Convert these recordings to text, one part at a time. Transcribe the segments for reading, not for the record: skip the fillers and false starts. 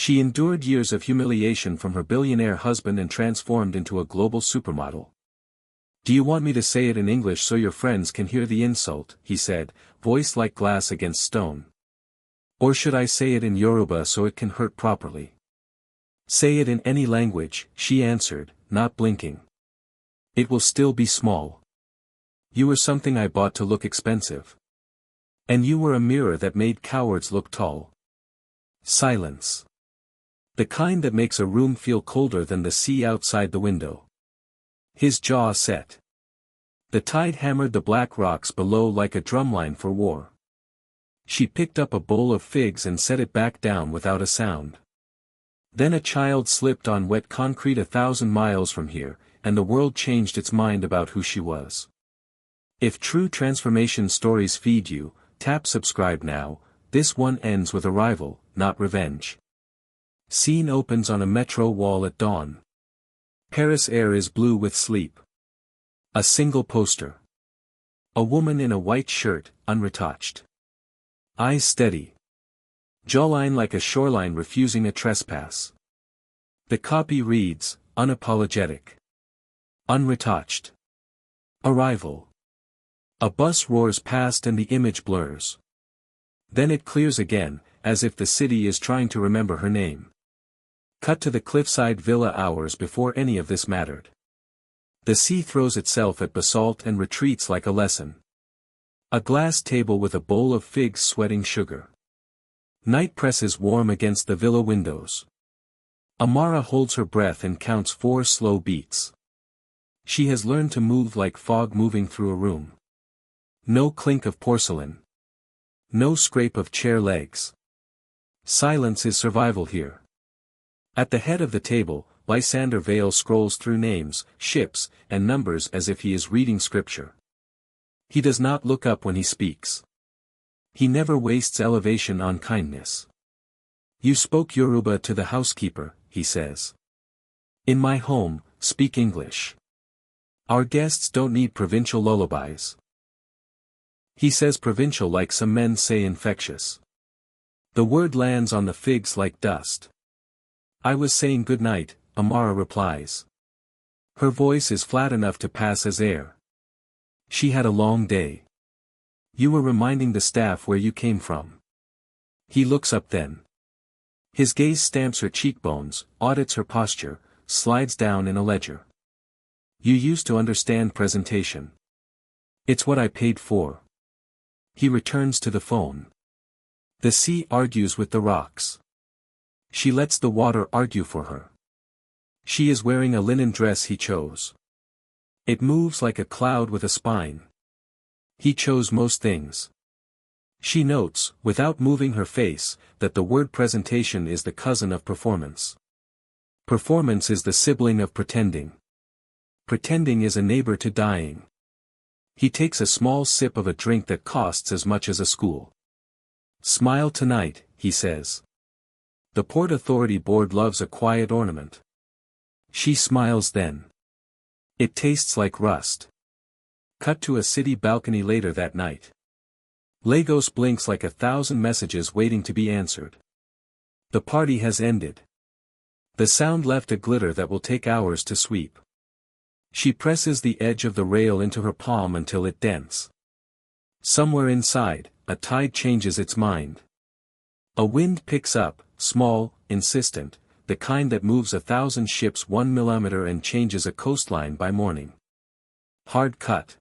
She endured years of humiliation from her billionaire husband and transformed into a global supermodel. "Do you want me to say it in English so your friends can hear the insult?" he said, voice like glass against stone. "Or should I say it in Yoruba so it can hurt properly?" "Say it in any language," she answered, not blinking. "It will still be small. You were something I bought to look expensive. And you were a mirror that made cowards look tall." Silence. The kind that makes a room feel colder than the sea outside the window. His jaw set. The tide hammered the black rocks below like a drumline for war. She picked up a bowl of figs and set it back down without a sound. Then a child slipped on wet concrete 1,000 miles from here, and the world changed its mind about who she was. If true transformation stories feed you, tap subscribe now. This one ends with arrival, not revenge. Scene opens on a metro wall at dawn. Paris air is blue with sleep. A single poster. A woman in a white shirt, unretouched. Eyes steady. Jawline like a shoreline refusing a trespass. The copy reads, unapologetic. Unretouched. Arrival. A bus roars past and the image blurs. Then it clears again, as if the city is trying to remember her name. Cut to the cliffside villa hours before any of this mattered. The sea throws itself at basalt and retreats like a lesson. A glass table with a bowl of figs sweating sugar. Night presses warm against the villa windows. Amara holds her breath and counts 4 slow beats. She has learned to move like fog moving through a room. No clink of porcelain. No scrape of chair legs. Silence is survival here. At the head of the table, Lysander Vale scrolls through names, ships, and numbers as if he is reading scripture. He does not look up when he speaks. He never wastes elevation on kindness. "You spoke Yoruba to the housekeeper," he says. "In my home, speak English. Our guests don't need provincial lullabies." He says provincial like some men say infectious. The word lands on the figs like dust. "I was saying good night," Amara replies. Her voice is flat enough to pass as air. She had a long day. "You were reminding the staff where you came from." He looks up then. His gaze stamps her cheekbones, audits her posture, slides down in a ledger. "You used to understand presentation. It's what I paid for." He returns to the phone. The sea argues with the rocks. She lets the water argue for her. She is wearing a linen dress he chose. It moves like a cloud with a spine. He chose most things. She notes, without moving her face, that the word presentation is the cousin of performance. Performance is the sibling of pretending. Pretending is a neighbor to dying. He takes a small sip of a drink that costs as much as a school. "Smile tonight," he says. The Port Authority Board loves a quiet ornament. She smiles then. It tastes like rust. Cut to a city balcony later that night. Lagos blinks like 1,000 messages waiting to be answered. The party has ended. The sound left a glitter that will take hours to sweep. She presses the edge of the rail into her palm until it dents. Somewhere inside, a tide changes its mind. A wind picks up, small, insistent, the kind that moves 1,000 ships 1 millimeter and changes a coastline by morning. Hard cut.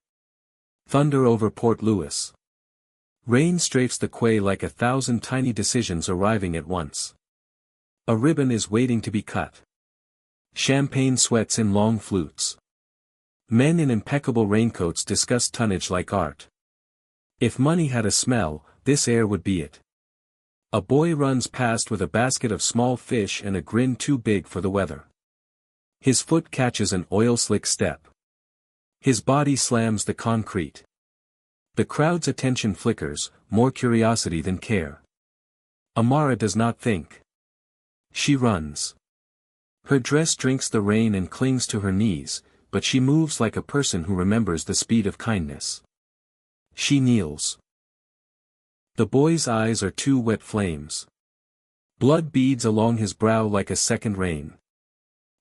Thunder over Port Louis. Rain strafes the quay like 1,000 tiny decisions arriving at once. A ribbon is waiting to be cut. Champagne sweats in long flutes. Men in impeccable raincoats discuss tonnage like art. If money had a smell, this air would be it. A boy runs past with a basket of small fish and a grin too big for the weather. His foot catches an oil-slick step. His body slams the concrete. The crowd's attention flickers, more curiosity than care. Amara does not think. She runs. Her dress drinks the rain and clings to her knees, but she moves like a person who remembers the speed of kindness. She kneels. The boy's eyes are two wet flames. Blood beads along his brow like a second rain.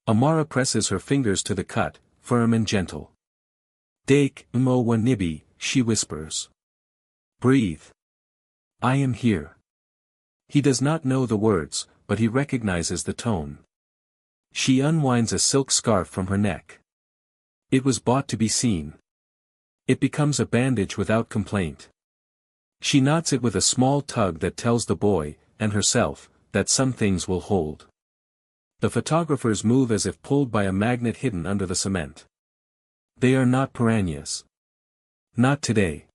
Amara presses her fingers to the cut, firm and gentle. Dake mo wa nibi, she whispers. Breathe. I am here. He does not know the words, but he recognizes the tone. She unwinds a silk scarf from her neck. It was bought to be seen. It becomes a bandage without complaint. She knots it with a small tug that tells the boy, and herself, that some things will hold. The photographers move as if pulled by a magnet hidden under the cement. They are not piranhas. Not today.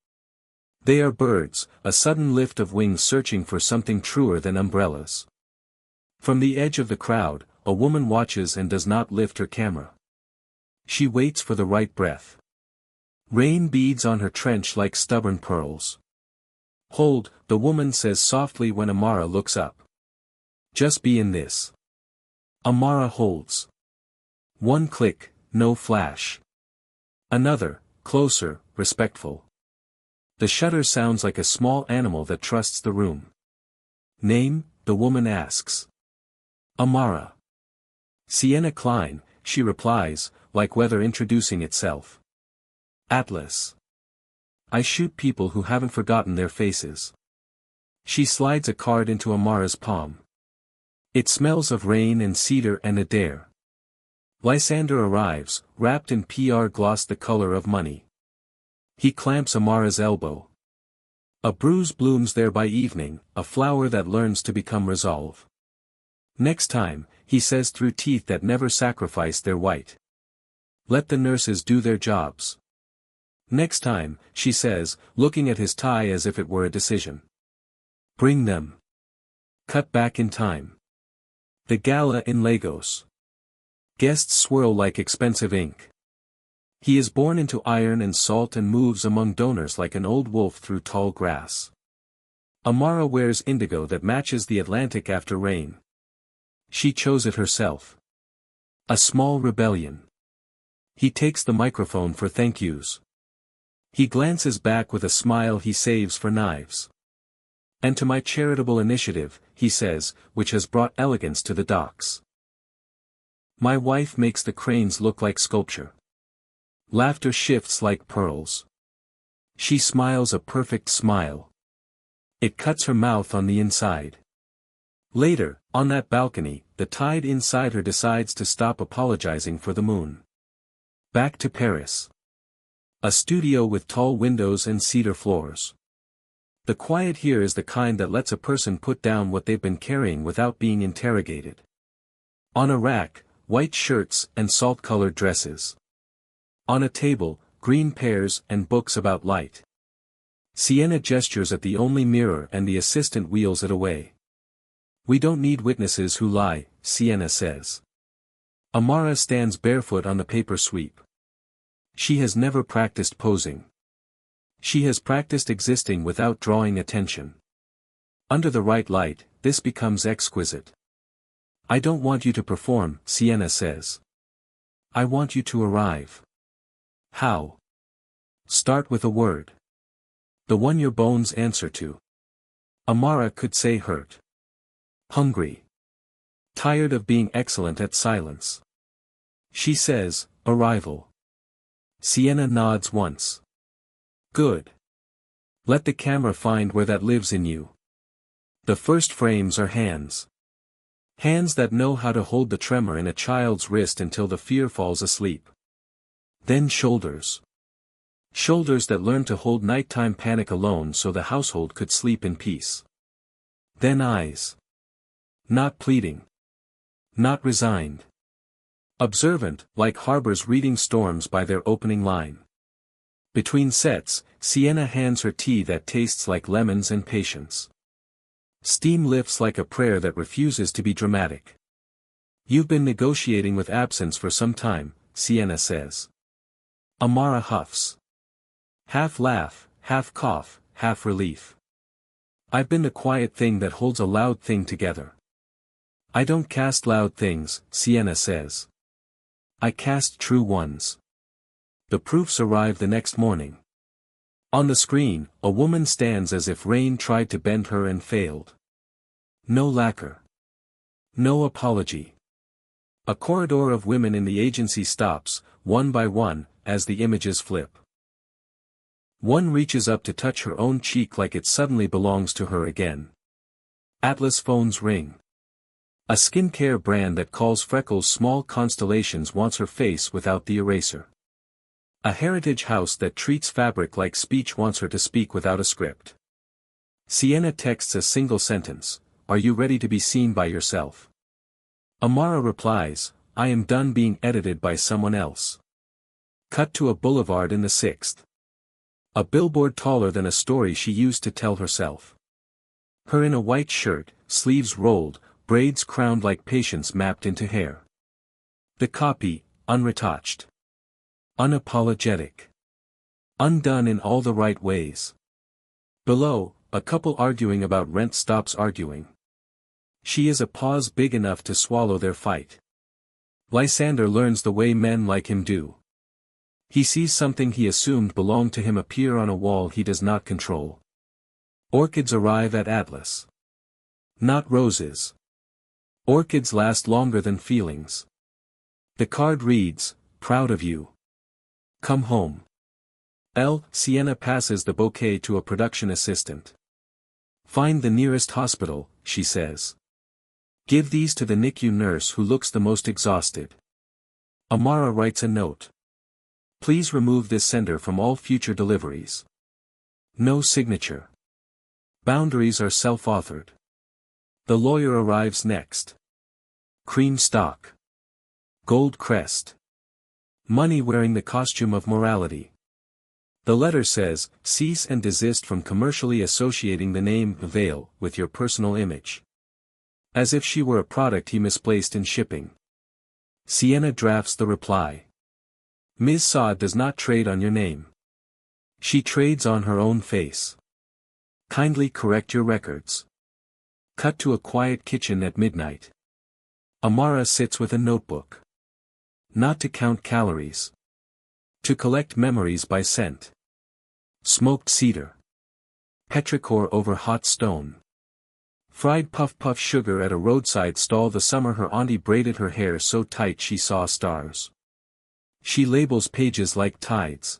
They are birds, a sudden lift of wings searching for something truer than umbrellas. From the edge of the crowd, a woman watches and does not lift her camera. She waits for the right breath. Rain beads on her trench like stubborn pearls. Hold, the woman says softly when Amara looks up. Just be in this. Amara holds. One click, no flash. Another, closer, respectful. The shutter sounds like a small animal that trusts the room. Name, the woman asks. Amara. Sienna Klein, she replies, like weather introducing itself. Atlas. I shoot people who haven't forgotten their faces. She slides a card into Amara's palm. It smells of rain and cedar and a dare. Lysander arrives, wrapped in PR gloss the color of money. He clamps Amara's elbow. A bruise blooms there by evening, a flower that learns to become resolve. Next time, he says through teeth that never sacrifice their white. Let the nurses do their jobs. Next time, she says, looking at his tie as if it were a decision. Bring them. Cut back in time. The gala in Lagos. Guests swirl like expensive ink. He is born into iron and salt and moves among donors like an old wolf through tall grass. Amara wears indigo that matches the Atlantic after rain. She chose it herself. A small rebellion. He takes the microphone for thank yous. He glances back with a smile he saves for knives. And to my charitable initiative, he says, which has brought elegance to the docks. My wife makes the cranes look like sculpture. Laughter shifts like pearls. She smiles a perfect smile. It cuts her mouth on the inside. Later, on that balcony, the tide inside her decides to stop apologizing for the moon. Back to Paris. A studio with tall windows and cedar floors. The quiet here is the kind that lets a person put down what they've been carrying without being interrogated. On a rack, white shirts and salt-colored dresses. On a table, green pears and books about light. Sienna gestures at the only mirror and the assistant wheels it away. We don't need witnesses who lie, Sienna says. Amara stands barefoot on the paper sweep. She has never practiced posing. She has practiced existing without drawing attention. Under the right light, this becomes exquisite. I don't want you to perform, Sienna says. I want you to arrive. How? Start with a word. The one your bones answer to. Amara could say hurt. Hungry. Tired of being excellent at silence. She says, arrival. Sienna nods once. Good. Let the camera find where that lives in you. The first frames are hands. Hands that know how to hold the tremor in a child's wrist until the fear falls asleep. Then shoulders. Shoulders that learn to hold nighttime panic alone so the household could sleep in peace. Then eyes. Not pleading. Not resigned. Observant, like harbors reading storms by their opening line. Between sets, Sienna hands her tea that tastes like lemons and patience. Steam lifts like a prayer that refuses to be dramatic. You've been negotiating with absence for some time, Sienna says. Amara huffs. Half laugh, half cough, half relief. I've been the quiet thing that holds a loud thing together. I don't cast loud things, Sienna says. I cast true ones. The proofs arrive the next morning. On the screen, a woman stands as if rain tried to bend her and failed. No lacquer. No apology. A corridor of women in the agency stops, one by one, as the images flip. One reaches up to touch her own cheek like it suddenly belongs to her again. Atlas phones ring. A skincare brand that calls freckles small constellations wants her face without the eraser. A heritage house that treats fabric like speech wants her to speak without a script. Sienna texts a single sentence, "Are you ready to be seen by yourself?" Amara replies, "I am done being edited by someone else." Cut to a boulevard in the 6th. A billboard taller than a story she used to tell herself. Her in a white shirt, sleeves rolled, braids crowned like patience mapped into hair. The copy, unretouched. Unapologetic. Undone in all the right ways. Below, a couple arguing about rent stops arguing. She is a pause big enough to swallow their fight. Lysander learns the way men like him do. He sees something he assumed belonged to him appear on a wall he does not control. Orchids arrive at Atlas. Not roses. Orchids last longer than feelings. The card reads, "Proud of you. Come home." Sienna passes the bouquet to a production assistant. "Find the nearest hospital," she says. "Give these to the NICU nurse who looks the most exhausted." Amara writes a note. "Please remove this sender from all future deliveries." No signature. Boundaries are self-authored. The lawyer arrives next. Cream stock. Gold crest. Money wearing the costume of morality. The letter says, "Cease and desist from commercially associating the name Veil with your personal image." As if she were a product he misplaced in shipping. Sienna drafts the reply. "Ms. Saad does not trade on your name. She trades on her own face. Kindly correct your records." Cut to a quiet kitchen at midnight. Amara sits with a notebook. Not to count calories. To collect memories by scent. Smoked cedar. Petrichor over hot stone. Fried puff sugar at a roadside stall. The summer her auntie braided her hair so tight she saw stars. She labels pages like tides.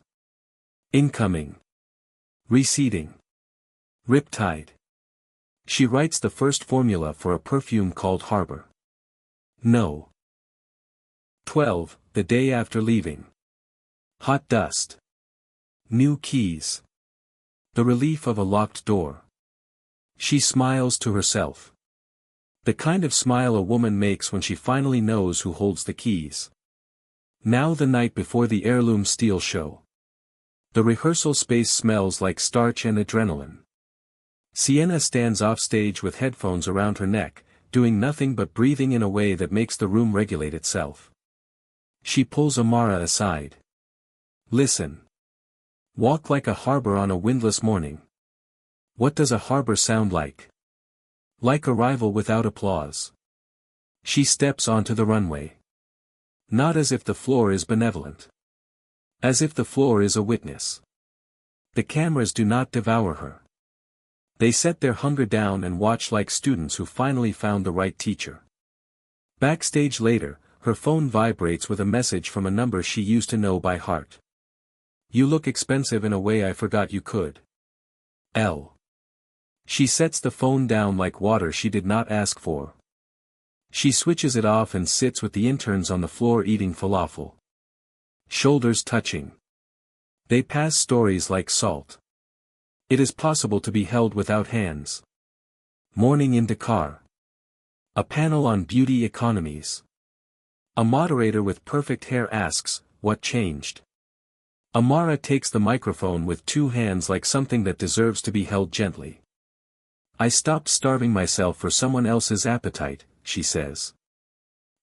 Incoming. Receding. Riptide. She writes the first formula for a perfume called Harbor. No. 12, the day after leaving. Hot dust. New keys. The relief of a locked door. She smiles to herself. The kind of smile a woman makes when she finally knows who holds the keys. Now the night before the heirloom steel show. The rehearsal space smells like starch and adrenaline. Sienna stands offstage with headphones around her neck, doing nothing but breathing in a way that makes the room regulate itself. She pulls Amara aside. "Listen. Walk like a harbor on a windless morning." What does a harbor sound like? Like arrival without applause. She steps onto the runway. Not as if the floor is benevolent. As if the floor is a witness. The cameras do not devour her. They set their hunger down and watch like students who finally found the right teacher. Backstage later, her phone vibrates with a message from a number she used to know by heart. "You look expensive in a way I forgot you could." L. She sets the phone down like water she did not ask for. She switches it off and sits with the interns on the floor eating falafel. Shoulders touching. They pass stories like salt. It is possible to be held without hands. Morning in Dakar. A panel on beauty economies. A moderator with perfect hair asks, "What changed?" Amara takes the microphone with two hands like something that deserves to be held gently. "I stopped starving myself for someone else's appetite," she says.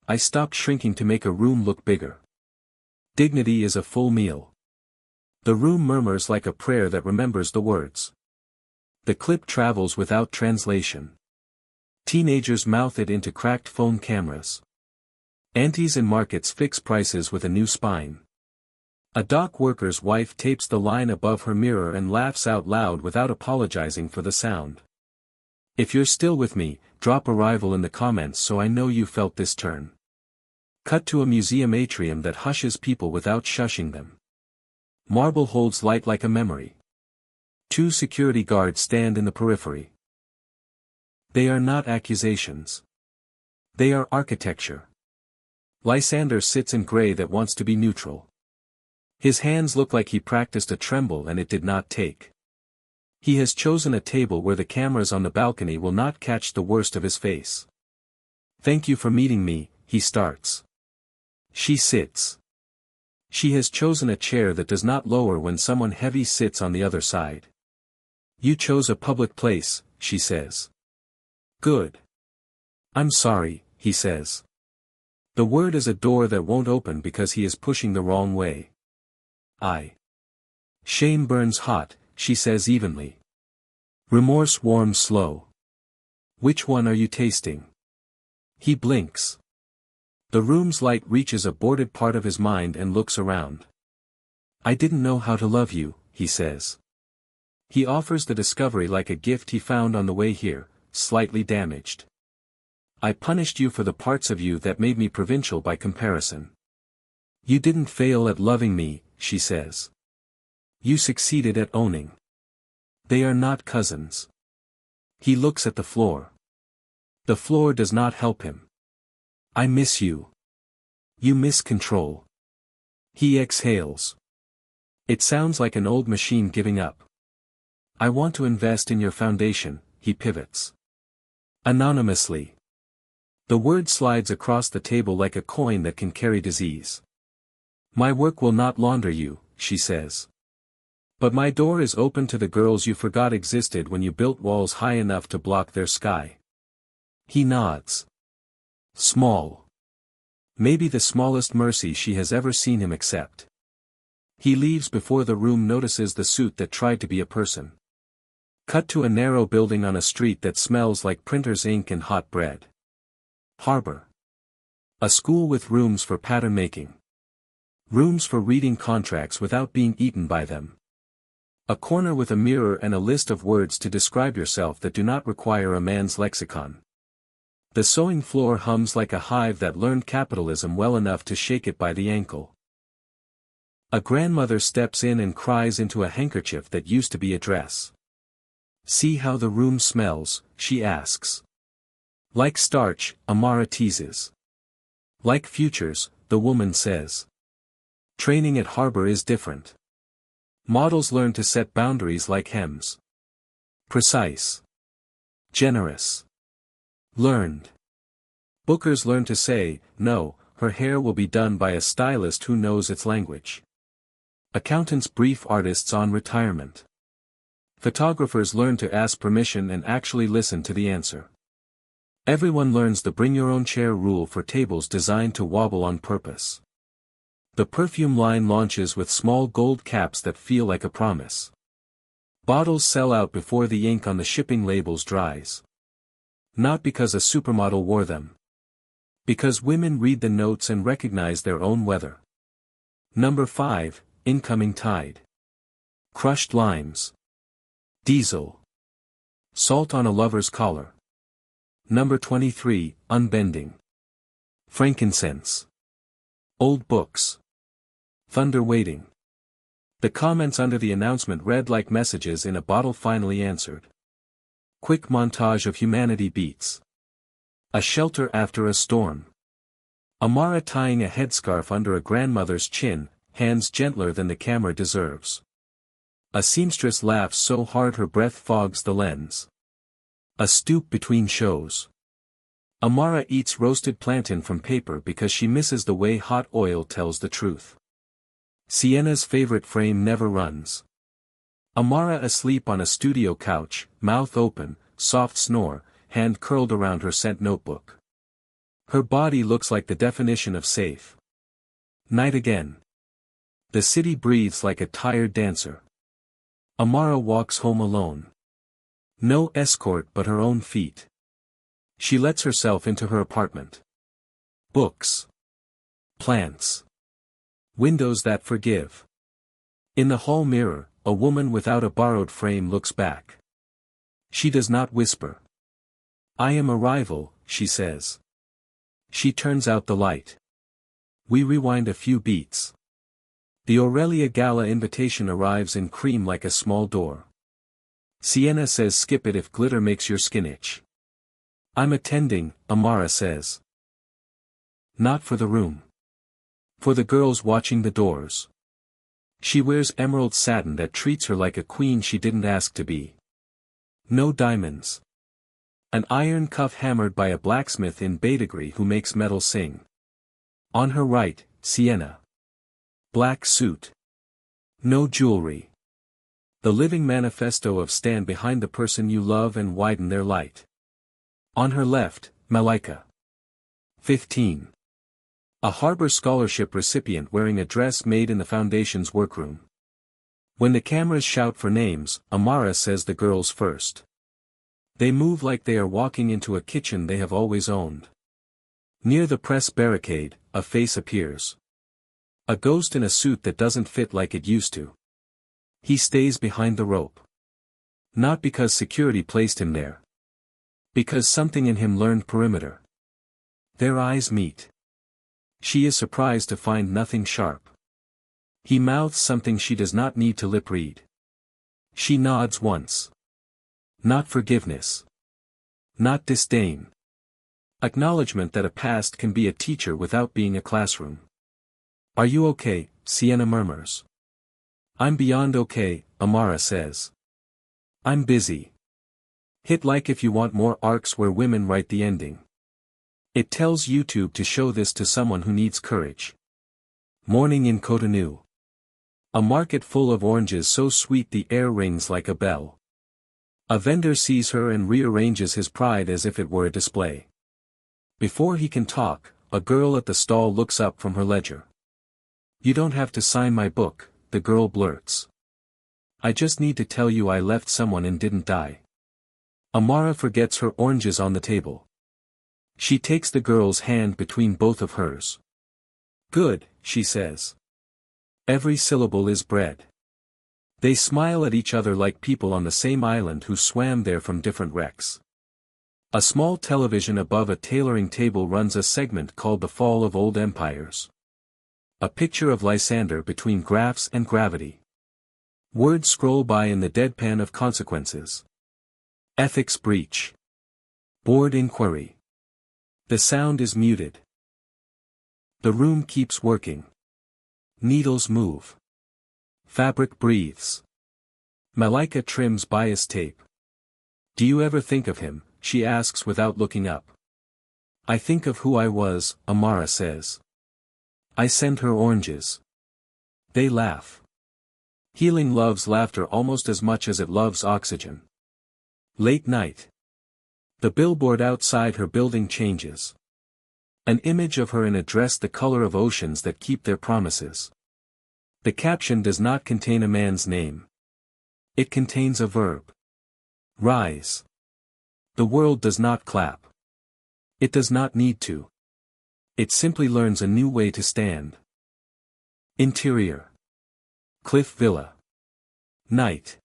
"I stopped shrinking to make a room look bigger. Dignity is a full meal." The room murmurs like a prayer that remembers the words. The clip travels without translation. Teenagers mouth it into cracked phone cameras. Aunties in markets fix prices with a new spine. A dock worker's wife tapes the line above her mirror and laughs out loud without apologizing for the sound. "If you're still with me, drop arrival in the comments so I know you felt this turn. Cut to a museum atrium that hushes people without shushing them. Marble holds light like a memory. 2 security guards stand in the periphery. They are not accusations. They are architecture. Lysander sits in gray that wants to be neutral. His hands look like he practiced a tremble and it did not take. He has chosen a table where the cameras on the balcony will not catch the worst of his face. Thank you for meeting me, he starts. She sits. She has chosen a chair that does not lower when someone heavy sits on the other side. You chose a public place, she says. Good. I'm sorry, he says. The word is a door that won't open because he is pushing the wrong way. Shame burns hot, she says evenly. Remorse warms slow. Which one are you tasting? He blinks. The room's light reaches a boarded part of his mind and looks around. I didn't know how to love you, he says. He offers the discovery like a gift he found on the way here, slightly damaged. I punished you for the parts of you that made me provincial by comparison. You didn't fail at loving me, she says. You succeeded at owning. They are not cousins. He looks at the floor. The floor does not help him. I miss you. You miss control. He exhales. It sounds like an old machine giving up. I want to invest in your foundation, he pivots. Anonymously. The word slides across the table like a coin that can carry disease. My work will not launder you, she says. But my door is open to the girls you forgot existed when you built walls high enough to block their sky. He nods. Small. Maybe the smallest mercy she has ever seen him accept. He leaves before the room notices the suit that tried to be a person. Cut to a narrow building on a street that smells like printer's ink and hot bread. Harbor. A school with rooms for pattern making. Rooms for reading contracts without being eaten by them. A corner with a mirror and a list of words to describe yourself that do not require a man's lexicon. The sewing floor hums like a hive that learned capitalism well enough to shake it by the ankle. A grandmother steps in and cries into a handkerchief that used to be a dress. See how the room smells, she asks. Like starch, Amara teases. Like futures, the woman says. Training at Harbor is different. Models learn to set boundaries like hems. Precise. Generous. Learned. Bookers learn to say, no, her hair will be done by a stylist who knows its language. Accountants brief artists on retirement. Photographers learn to ask permission and actually listen to the answer. Everyone learns the bring your own chair rule for tables designed to wobble on purpose. The perfume line launches with small gold caps that feel like a promise. Bottles sell out before the ink on the shipping labels dries. Not because a supermodel wore them. Because women read the notes and recognize their own weather. Number 5, incoming tide. Crushed limes. Diesel. Salt on a lover's collar. Number 23, unbending. Frankincense. Old books. Thunder waiting. The comments under the announcement read like messages in a bottle finally answered. Quick montage of humanity beats. A shelter after a storm. Amara tying a headscarf under a grandmother's chin, hands gentler than the camera deserves. A seamstress laughs so hard her breath fogs the lens. A stoop between shows. Amara eats roasted plantain from paper because she misses the way hot oil tells the truth. Sienna's favorite frame never runs. Amara asleep on a studio couch, mouth open, soft snore, hand curled around her scent notebook. Her body looks like the definition of safe. Night again. The city breathes like a tired dancer. Amara walks home alone. No escort but her own feet. She lets herself into her apartment. Books. Plants. Windows that forgive. In the hall mirror, a woman without a borrowed frame looks back. She does not whisper. I am a rival, she says. She turns out the light. We rewind a few beats. The Aurelia Gala invitation arrives in cream like a small door. Sienna says skip it if glitter makes your skin itch. I'm attending, Amara says. Not for the room. For the girls watching the doors. She wears emerald satin that treats her like a queen she didn't ask to be. No diamonds. An iron cuff hammered by a blacksmith in Badagry who makes metal sing. On her right, Sienna. Black suit. No jewelry. The living manifesto of stand behind the person you love and widen their light. On her left, Malika. 15. A Harbor Scholarship recipient wearing a dress made in the foundation's workroom. When the cameras shout for names, Amara says the girls first. They move like they are walking into a kitchen they have always owned. Near the press barricade, a face appears. A ghost in a suit that doesn't fit like it used to. He stays behind the rope. Not because security placed him there. Because something in him learned perimeter. Their eyes meet. She is surprised to find nothing sharp. He mouths something she does not need to lip read. She nods once. Not forgiveness. Not disdain. Acknowledgement that a past can be a teacher without being a classroom. Are you okay? Sienna murmurs. I'm beyond okay, Amara says. I'm busy. Hit like if you want more arcs where women write the ending. It tells YouTube to show this to someone who needs courage. Morning in Cotonou. A market full of oranges so sweet the air rings like a bell. A vendor sees her and rearranges his pride as if it were a display. Before he can talk, a girl at the stall looks up from her ledger. You don't have to sign my book, the girl blurts. I just need to tell you I left someone and didn't die. Amara forgets her oranges on the table. She takes the girl's hand between both of hers. Good, she says. Every syllable is bread. They smile at each other like people on the same island who swam there from different wrecks. A small television above a tailoring table runs a segment called The Fall of Old Empires. A picture of Lysander between graphs and gravity. Words scroll by in the deadpan of consequences. Ethics breach. Board inquiry. The sound is muted. The room keeps working. Needles move. Fabric breathes. Malika trims bias tape. Do you ever think of him? She asks without looking up. I think of who I was, Amara says. I send her oranges. They laugh. Healing loves laughter almost as much as it loves oxygen. Late night. The billboard outside her building changes. An image of her in a dress the color of oceans that keep their promises. The caption does not contain a man's name. It contains a verb. Rise. The world does not clap. It does not need to. It simply learns a new way to stand. Interior. Cliff Villa. Night.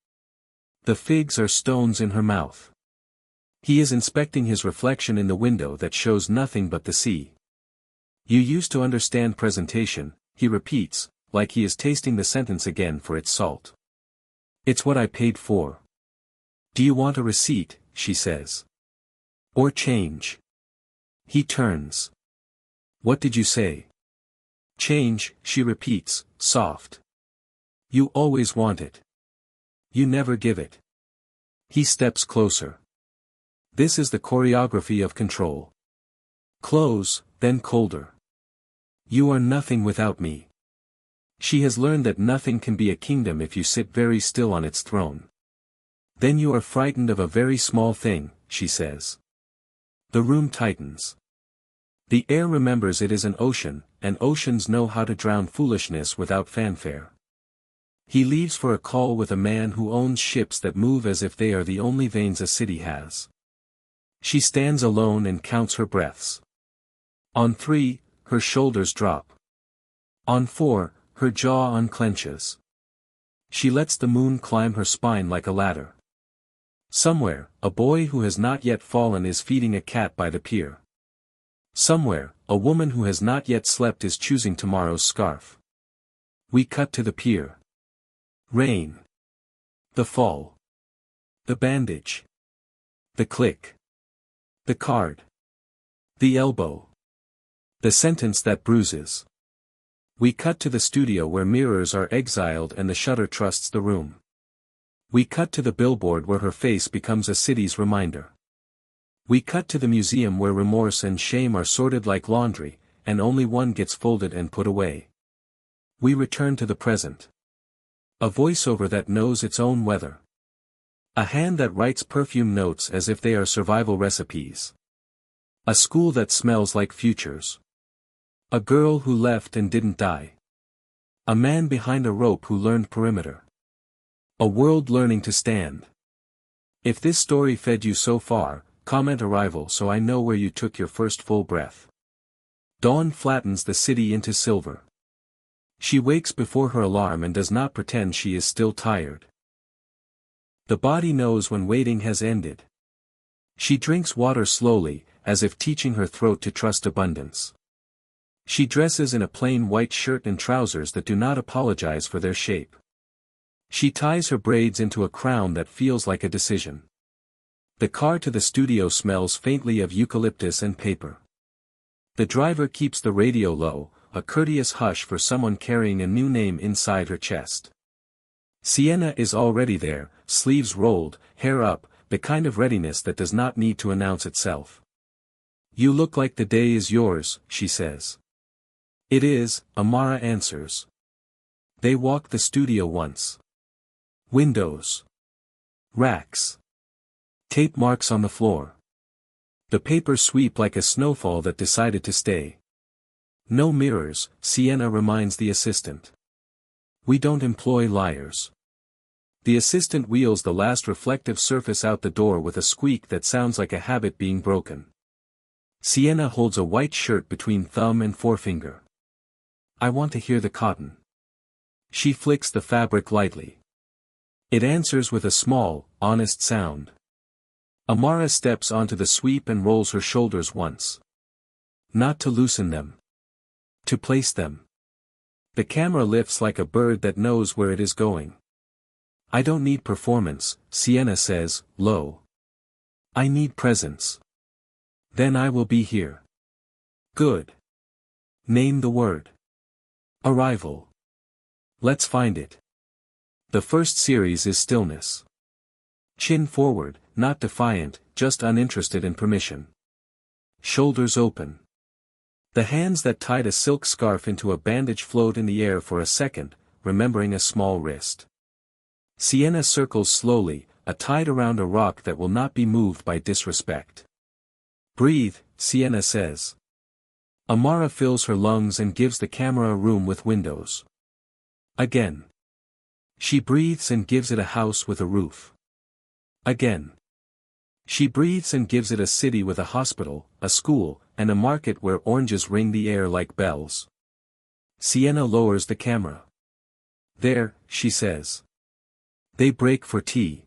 The figs are stones in her mouth. He is inspecting his reflection in the window that shows nothing but the sea. You used to understand presentation, he repeats, like he is tasting the sentence again for its salt. It's what I paid for. Do you want a receipt, she says. Or change? He turns. What did you say? Change, she repeats, soft. You always want it. You never give it. He steps closer. This is the choreography of control. Close, then colder. You are nothing without me. She has learned that nothing can be a kingdom if you sit very still on its throne. Then you are frightened of a very small thing, she says. The room tightens. The air remembers it is an ocean, and oceans know how to drown foolishness without fanfare. He leaves for a call with a man who owns ships that move as if they are the only veins a city has. She stands alone and counts her breaths. On 3, her shoulders drop. On 4, her jaw unclenches. She lets the moon climb her spine like a ladder. Somewhere, a boy who has not yet fallen is feeding a cat by the pier. Somewhere, a woman who has not yet slept is choosing tomorrow's scarf. We cut to the pier. Rain. The fall. The bandage. The click. The card. The elbow. The sentence that bruises. We cut to the studio where mirrors are exiled and the shutter trusts the room. We cut to the billboard where her face becomes a city's reminder. We cut to the museum where remorse and shame are sorted like laundry, and only one gets folded and put away. We return to the present. A voiceover that knows its own weather. A hand that writes perfume notes as if they are survival recipes. A school that smells like futures. A girl who left and didn't die. A man behind a rope who learned perimeter. A world learning to stand. If this story fed you so far, comment arrival so I know where you took your first full breath. Dawn flattens the city into silver. She wakes before her alarm and does not pretend she is still tired. The body knows when waiting has ended. She drinks water slowly, as if teaching her throat to trust abundance. She dresses in a plain white shirt and trousers that do not apologize for their shape. She ties her braids into a crown that feels like a decision. The car to the studio smells faintly of eucalyptus and paper. The driver keeps the radio low, a courteous hush for someone carrying a new name inside her chest. Sienna is already there, sleeves rolled, hair up, the kind of readiness that does not need to announce itself. "You look like the day is yours," she says. "It is," Amara answers. They walk the studio once. Windows. Racks. Tape marks on the floor. The papers sweep like a snowfall that decided to stay. No mirrors, Sienna reminds the assistant. "We don't employ liars." The assistant wheels the last reflective surface out the door with a squeak that sounds like a habit being broken. Sienna holds a white shirt between thumb and forefinger. "I want to hear the cotton." She flicks the fabric lightly. It answers with a small, honest sound. Amara steps onto the sweep and rolls her shoulders once. Not to loosen them. To place them. The camera lifts like a bird that knows where it is going. "I don't need performance," Sienna says, low. "I need presence. Then I will be here." "Good. Name the word." "Arrival." "Let's find it." The first series is stillness. Chin forward, not defiant, just uninterested in permission. Shoulders open. The hands that tied a silk scarf into a bandage float in the air for a second, remembering a small wrist. Sienna circles slowly, a tide around a rock that will not be moved by disrespect. "Breathe," Sienna says. Amara fills her lungs and gives the camera a room with windows. Again. She breathes and gives it a house with a roof. Again. She breathes and gives it a city with a hospital, a school, and a market where oranges ring the air like bells. Sienna lowers the camera. "There," she says. They break for tea.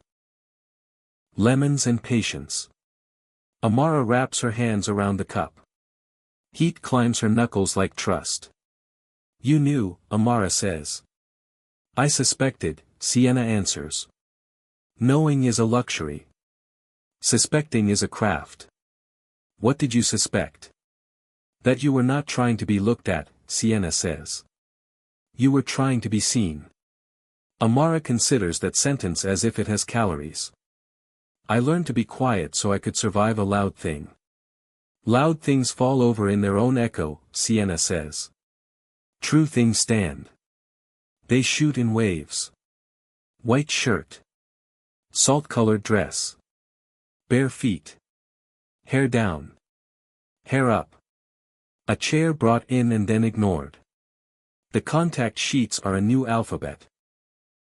Lemons and patience. Amara wraps her hands around the cup. Heat climbs her knuckles like trust. "You knew," Amara says. "I suspected," Sienna answers. Knowing is a luxury. Suspecting is a craft. "What did you suspect?" "That you were not trying to be looked at," Sienna says. "You were trying to be seen." Amara considers that sentence as if it has calories. "I learned to be quiet so I could survive a loud thing." "Loud things fall over in their own echo," Sienna says. "True things stand. They shoot in waves." White shirt. Salt-colored dress. Bare feet. Hair down. Hair up. A chair brought in and then ignored. The contact sheets are a new alphabet.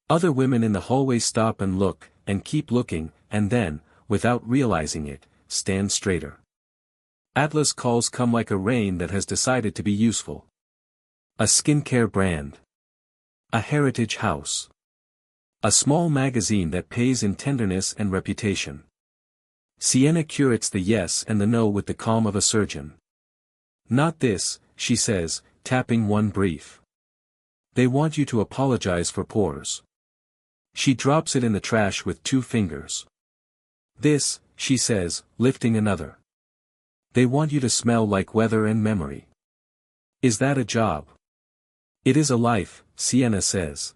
Other women in the hallway stop and look, and keep looking, and then, without realizing it, stand straighter. Atlas calls come like a rain that has decided to be useful. A skincare brand. A heritage house. A small magazine that pays in tenderness and reputation. Sienna curates the yes and the no with the calm of a surgeon. Not this, she says, tapping one brief. They want you to apologize for pores. She drops it in the trash with 2 fingers. This, she says, lifting another. They want you to smell like weather and memory. Is that a job? It is a life, Sienna says.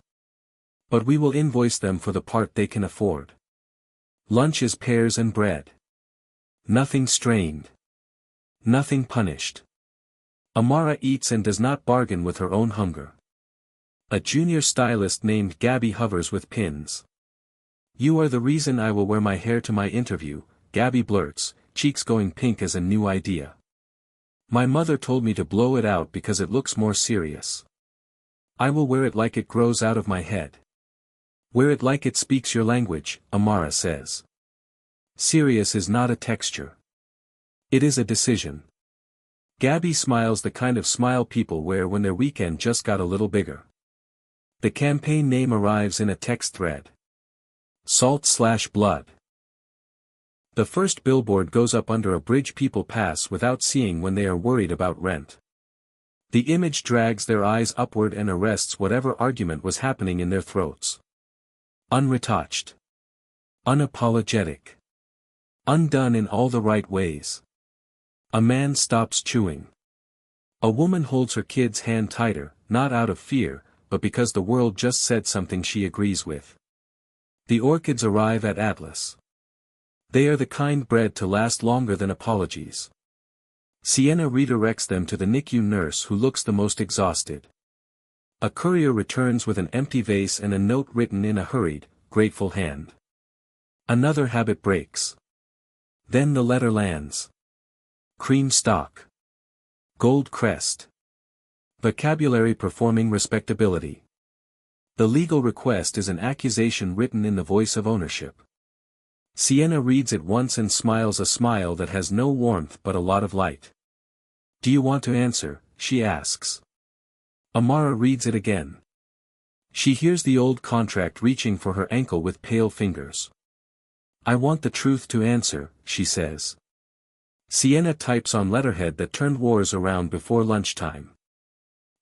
But we will invoice them for the part they can afford. Lunch is pears and bread. Nothing strained. Nothing punished. Amara eats and does not bargain with her own hunger. A junior stylist named Gabby hovers with pins. You are the reason I will wear my hair to my interview, Gabby blurts, cheeks going pink as a new idea. My mother told me to blow it out because it looks more serious. I will wear it like it grows out of my head. Wear it like it speaks your language, Amara says. Serious is not a texture. It is a decision. Gabby smiles the kind of smile people wear when their weekend just got a little bigger. The campaign name arrives in a text thread. Salt/blood. The first billboard goes up under a bridge people pass without seeing when they are worried about rent. The image drags their eyes upward and arrests whatever argument was happening in their throats. Unretouched. Unapologetic. Undone in all the right ways. A man stops chewing. A woman holds her kid's hand tighter, not out of fear, but because the world just said something she agrees with. The orchids arrive at Atlas. They are the kind bred to last longer than apologies. Sienna redirects them to the NICU nurse who looks the most exhausted. A courier returns with an empty vase and a note written in a hurried, grateful hand. Another habit breaks. Then the letter lands. Cream stock. Gold crest. Vocabulary performing respectability. The legal request is an accusation written in the voice of ownership. Sienna reads it once and smiles a smile that has no warmth but a lot of light. Do you want to answer? She asks. Amara reads it again. She hears the old contract reaching for her ankle with pale fingers. I want the truth to answer, she says. Sienna types on letterhead that turned wars around before lunchtime.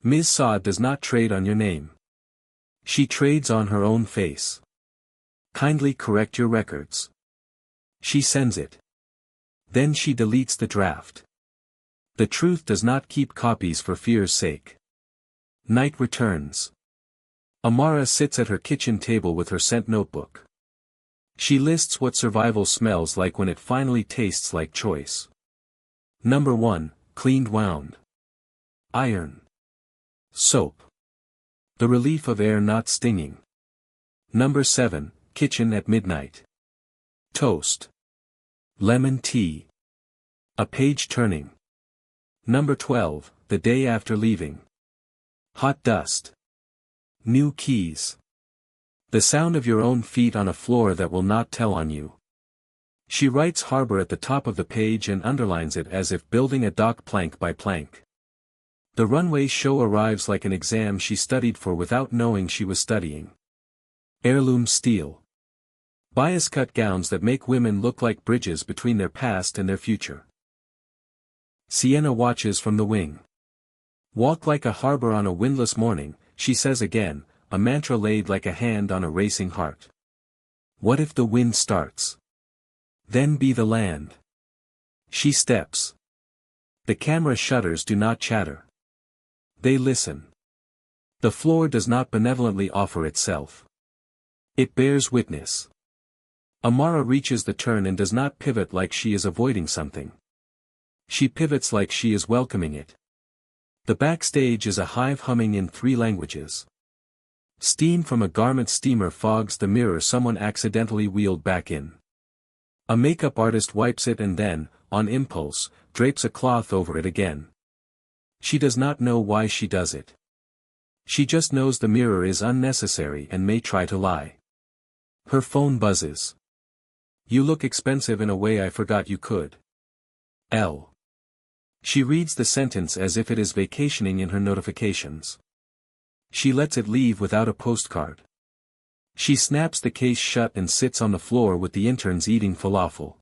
Ms. Saad does not trade on your name. She trades on her own face. Kindly correct your records. She sends it. Then she deletes the draft. The truth does not keep copies for fear's sake. Night returns. Amara sits at her kitchen table with her scent notebook. She lists what survival smells like when it finally tastes like choice. Number 1, cleaned wound. Iron. Soap. The relief of air not stinging. Number 7, kitchen at midnight. Toast. Lemon tea. A page turning. Number 12, the day after leaving. Hot dust. New keys. The sound of your own feet on a floor that will not tell on you. She writes harbor at the top of the page and underlines it as if building a dock plank by plank. The runway show arrives like an exam she studied for without knowing she was studying. Heirloom steel. Bias-cut gowns that make women look like bridges between their past and their future. Sienna watches from the wing. Walk like a harbor on a windless morning, she says again, a mantra laid like a hand on a racing heart. What if the wind starts? Then be the land. She steps. The camera shutters do not chatter. They listen. The floor does not benevolently offer itself. It bears witness. Amara reaches the turn and does not pivot like she is avoiding something. She pivots like she is welcoming it. The backstage is a hive humming in 3 languages. Steam from a garment steamer fogs the mirror someone accidentally wheeled back in. A makeup artist wipes it and then, on impulse, drapes a cloth over it again. She does not know why she does it. She just knows the mirror is unnecessary and may try to lie. Her phone buzzes. You look expensive in a way I forgot you could. L. She reads the sentence as if it is vacationing in her notifications. She lets it leave without a postcard. She snaps the case shut and sits on the floor with the interns eating falafel.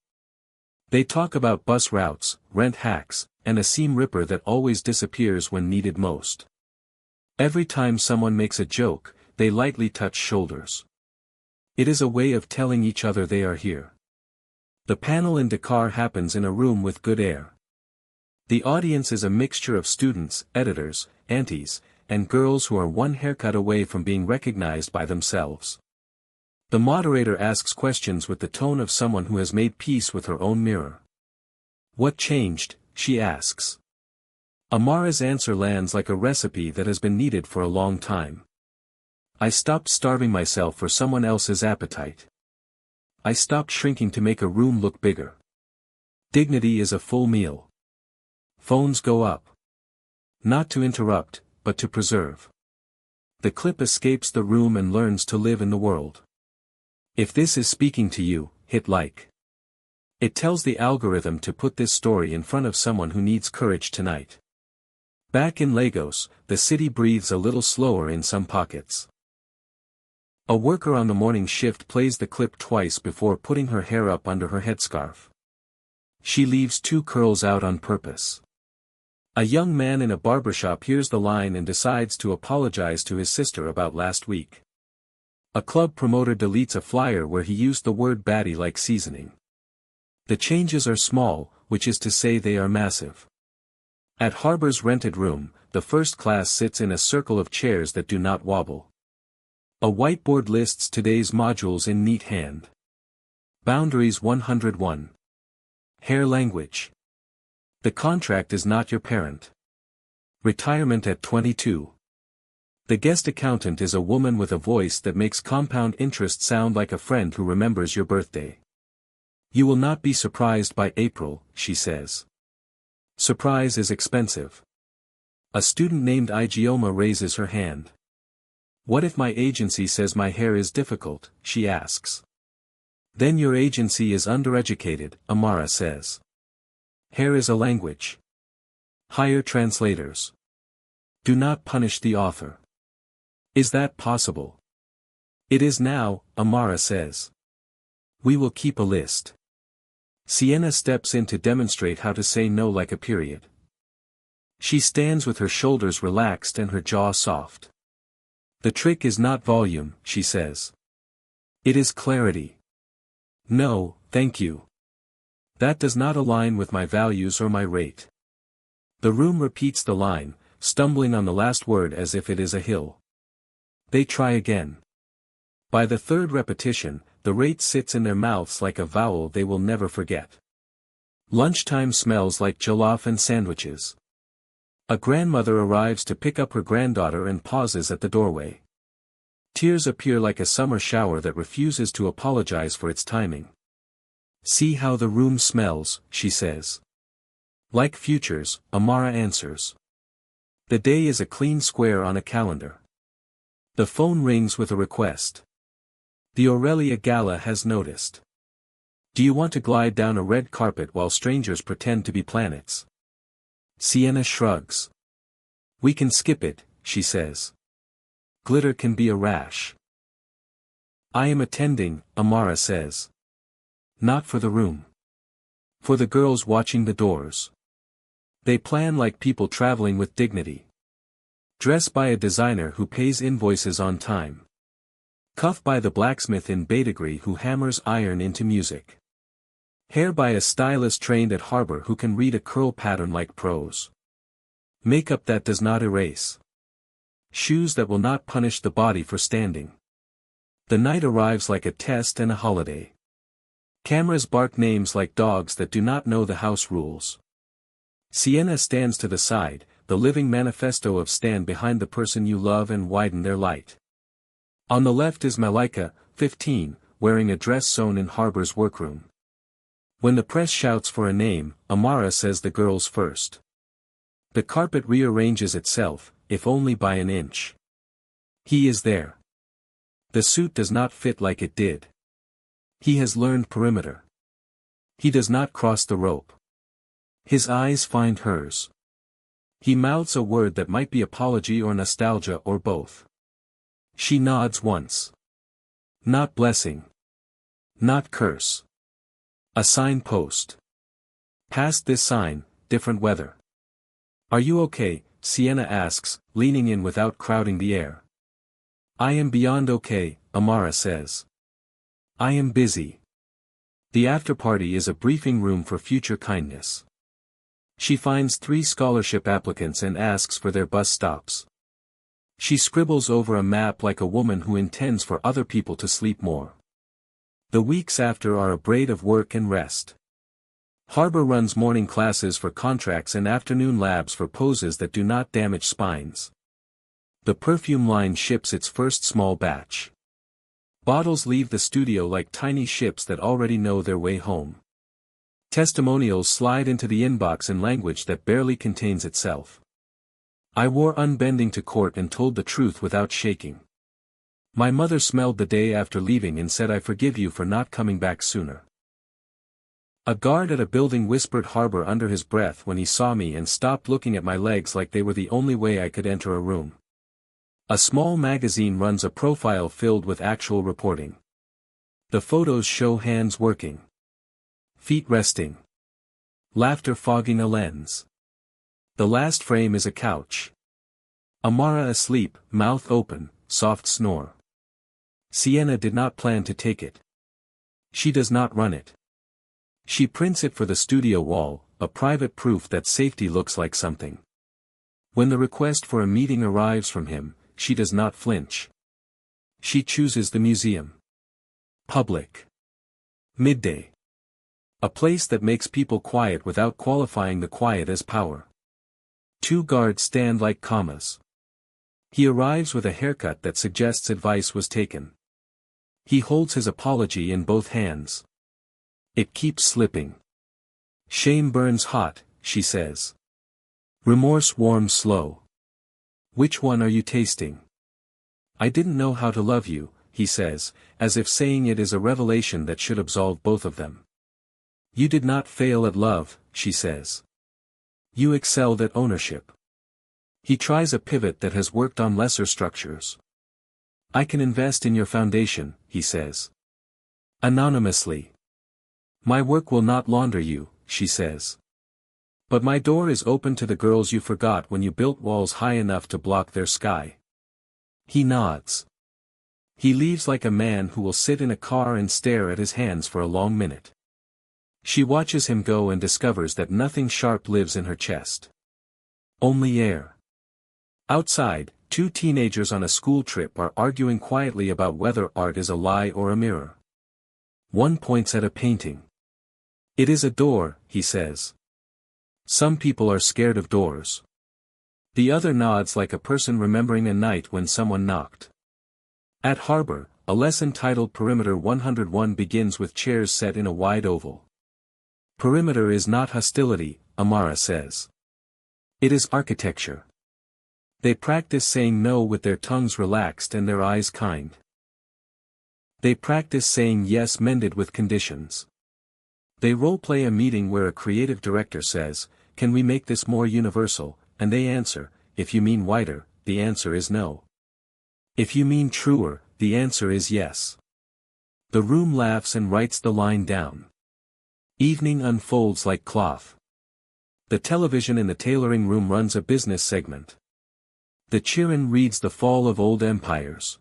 They talk about bus routes, rent hacks, and a seam ripper that always disappears when needed most. Every time someone makes a joke, they lightly touch shoulders. It is a way of telling each other they are here. The panel in Dakar happens in a room with good air. The audience is a mixture of students, editors, aunties, and girls who are one haircut away from being recognized by themselves. The moderator asks questions with the tone of someone who has made peace with her own mirror. "What changed?" she asks. Amara's answer lands like a recipe that has been needed for a long time. "I stopped starving myself for someone else's appetite. I stopped shrinking to make a room look bigger. Dignity is a full meal. Phones go up. Not to interrupt, but to preserve." The clip escapes the room and learns to live in the world. If this is speaking to you, hit like. It tells the algorithm to put this story in front of someone who needs courage tonight. Back in Lagos, the city breathes a little slower in some pockets. A worker on the morning shift plays the clip twice before putting her hair up under her headscarf. She leaves 2 curls out on purpose. A young man in a barbershop hears the line and decides to apologize to his sister about last week. A club promoter deletes a flyer where he used the word baddie like seasoning. The changes are small, which is to say they are massive. At Harbor's rented room, the first class sits in a circle of chairs that do not wobble. A whiteboard lists today's modules in neat hand. Boundaries 101. Hair language. The contract is not your parent. Retirement at 22. The guest accountant is a woman with a voice that makes compound interest sound like a friend who remembers your birthday. "You will not be surprised by April," she says. Surprise is expensive. A student named Igioma raises her hand. "What if my agency says my hair is difficult?" she asks. "Then your agency is undereducated," Amara says. Hair is a language. Hire translators. Do not punish the author. Is that possible? It is now, Amara says. We will keep a list. Sienna steps in to demonstrate how to say no like a period. She stands with her shoulders relaxed and her jaw soft. The trick is not volume, she says. It is clarity. No, thank you. That does not align with my values or my rate. The room repeats the line, stumbling on the last word as if it is a hill. They try again. By the third repetition, the rate sits in their mouths like a vowel they will never forget. Lunchtime smells like jollof and sandwiches. A grandmother arrives to pick up her granddaughter and pauses at the doorway. Tears appear like a summer shower that refuses to apologize for its timing. See how the room smells, she says. Like futures, Amara answers. The day is a clean square on a calendar. The phone rings with a request. The Aurelia Gala has noticed. Do you want to glide down a red carpet while strangers pretend to be planets? Sienna shrugs. We can skip it, she says. Glitter can be a rash. I am attending, Amara says. Not for the room. For the girls watching the doors. They plan like people traveling with dignity. Dress by a designer who pays invoices on time. Cuff by the blacksmith in Badagry who hammers iron into music. Hair by a stylist trained at Harbor who can read a curl pattern like pros. Makeup that does not erase. Shoes that will not punish the body for standing. The night arrives like a test and a holiday. Cameras bark names like dogs that do not know the house rules. Sienna stands to the side, the living manifesto of stand behind the person you love and widen their light. On the left is Malika, 15, wearing a dress sewn in Harbor's workroom. When the press shouts for a name, Amara says the girl's first. The carpet rearranges itself, if only by an inch. He is there. The suit does not fit like it did. He has learned perimeter. He does not cross the rope. His eyes find hers. He mouths a word that might be apology or nostalgia or both. She nods once. Not blessing. Not curse. A signpost. Past this sign, different weather. Are you okay? Sienna asks, leaning in without crowding the air. I am beyond okay, Amara says. I am busy. The after-party is a briefing room for future kindness. She finds 3 scholarship applicants and asks for their bus stops. She scribbles over a map like a woman who intends for other people to sleep more. The weeks after are a braid of work and rest. Harbor runs morning classes for contracts and afternoon labs for poses that do not damage spines. The perfume line ships its first small batch. Bottles leave the studio like tiny ships that already know their way home. Testimonials slide into the inbox in language that barely contains itself. I wore unbending to court and told the truth without shaking. My mother smelled the day after leaving and said I forgive you for not coming back sooner. A guard at a building whispered Harbor under his breath when he saw me and stopped looking at my legs like they were the only way I could enter a room. A small magazine runs a profile filled with actual reporting. The photos show hands working. Feet resting. Laughter fogging a lens. The last frame is a couch. Amara asleep, mouth open, soft snore. Sienna did not plan to take it. She does not run it. She prints it for the studio wall, a private proof that safety looks like something. When the request for a meeting arrives from him, she does not flinch. She chooses the museum. Public. Midday. A place that makes people quiet without qualifying the quiet as power. 2 guards stand like commas. He arrives with a haircut that suggests advice was taken. He holds his apology in both hands. It keeps slipping. Shame burns hot, she says. Remorse warms slow. Which one are you tasting? I didn't know how to love you, he says, as if saying it is a revelation that should absolve both of them. You did not fail at love, she says. You excelled at ownership. He tries a pivot that has worked on lesser structures. I can invest in your foundation, he says. Anonymously. My work will not launder you, she says. But my door is open to the girls you forgot when you built walls high enough to block their sky. He nods. He leaves like a man who will sit in a car and stare at his hands for a long minute. She watches him go and discovers that nothing sharp lives in her chest. Only air. Outside, 2 teenagers on a school trip are arguing quietly about whether art is a lie or a mirror. One points at a painting. It is a door, he says. Some people are scared of doors. The other nods like a person remembering a night when someone knocked. At Harbor, a lesson titled Perimeter 101 begins with chairs set in a wide oval. Perimeter is not hostility, Amara says. It is architecture. They practice saying no with their tongues relaxed and their eyes kind. They practice saying yes mended with conditions. They role-play a meeting where a creative director says, "Can we make this more universal?" And they answer, "If you mean wider, the answer is no. If you mean truer, the answer is yes." The room laughs and writes the line down. Evening unfolds like cloth. The television in the tailoring room runs a business segment. The Chiron reads The Fall of Old Empires.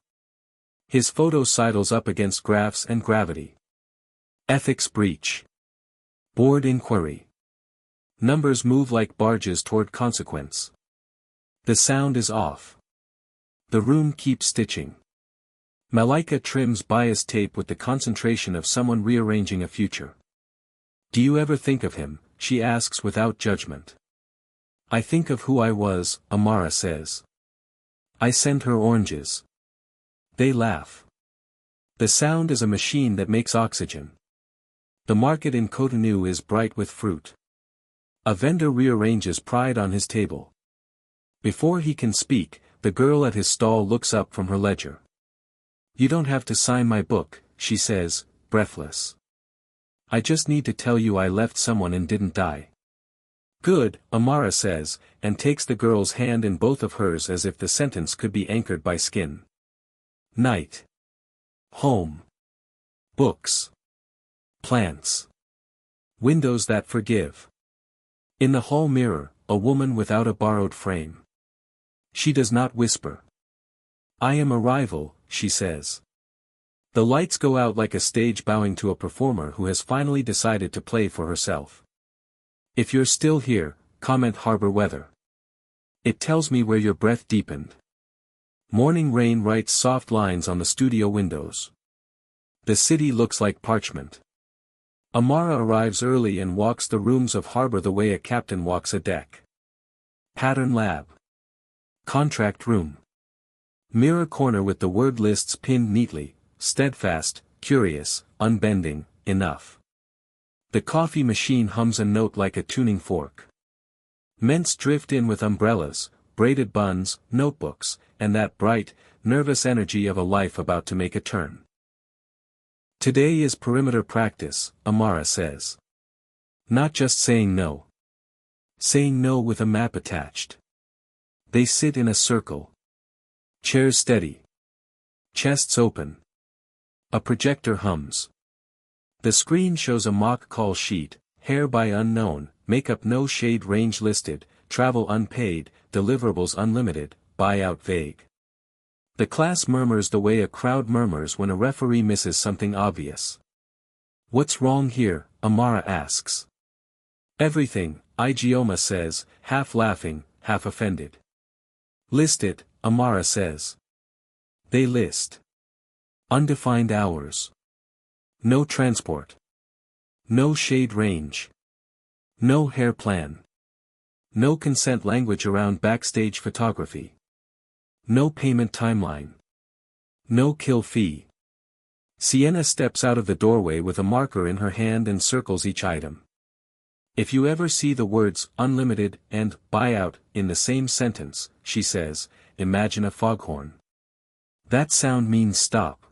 His photo sidles up against graphs and gravity. Ethics breach. Board inquiry. Numbers move like barges toward consequence. The sound is off. The room keeps stitching. Malika trims bias tape with the concentration of someone rearranging a future. Do you ever think of him? She asks without judgment. I think of who I was, Amara says. I send her oranges. They laugh. The sound is a machine that makes oxygen. The market in Cotonou is bright with fruit. A vendor rearranges pride on his table. Before he can speak, the girl at his stall looks up from her ledger. You don't have to sign my book, she says, breathless. I just need to tell you I left someone and didn't die. Good, Amara says, and takes the girl's hand in both of hers as if the sentence could be anchored by skin. Night. Home. Books. Plants. Windows that forgive. In the hall mirror, a woman without a borrowed frame. She does not whisper. I am a rival, she says. The lights go out like a stage bowing to a performer who has finally decided to play for herself. If you're still here, comment harbor weather. It tells me where your breath deepened. Morning rain writes soft lines on the studio windows. The city looks like parchment. Amara arrives early and walks the rooms of harbor the way a captain walks a deck. Pattern lab. Contract room. Mirror corner with the word lists pinned neatly, steadfast, curious, unbending, enough. The coffee machine hums a note like a tuning fork. Ments drift in with umbrellas, braided buns, notebooks, and that bright, nervous energy of a life about to make a turn. Today is perimeter practice, Amara says. Not just saying no. Saying no with a map attached. They sit in a circle. Chairs steady. Chests open. A projector hums. The screen shows a mock call sheet, hair by unknown, makeup no shade range listed, travel unpaid, deliverables unlimited, buyout vague. The class murmurs the way a crowd murmurs when a referee misses something obvious. What's wrong here? Amara asks. Everything, Igioma says, half laughing, half offended. List it, Amara says. They list. Undefined hours. No transport. No shade range. No hair plan. No consent language around backstage photography. No payment timeline. No kill fee. Sienna steps out of the doorway with a marker in her hand and circles each item. If you ever see the words unlimited and buyout in the same sentence, she says, imagine a foghorn. That sound means stop.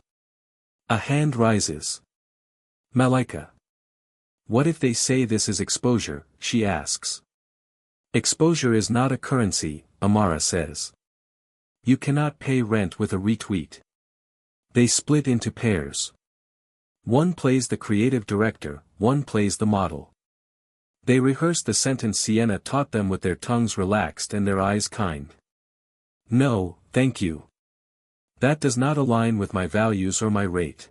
A hand rises. Malika. What if they say this is exposure, she asks. Exposure is not a currency, Amara says. You cannot pay rent with a retweet. They split into pairs. One plays the creative director, one plays the model. They rehearse the sentence Sienna taught them with their tongues relaxed and their eyes kind. No, thank you. That does not align with my values or my rate.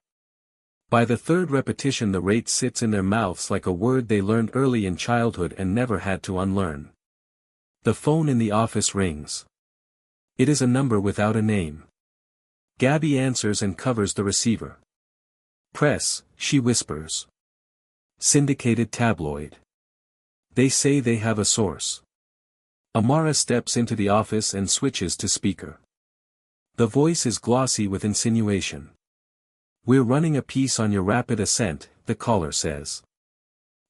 By the third repetition the rate sits in their mouths like a word they learned early in childhood and never had to unlearn. The phone in the office rings. It is a number without a name. Gabby answers and covers the receiver. Press, she whispers. Syndicated tabloid. They say they have a source. Amara steps into the office and switches to speaker. The voice is glossy with insinuation. We're running a piece on your rapid ascent, the caller says.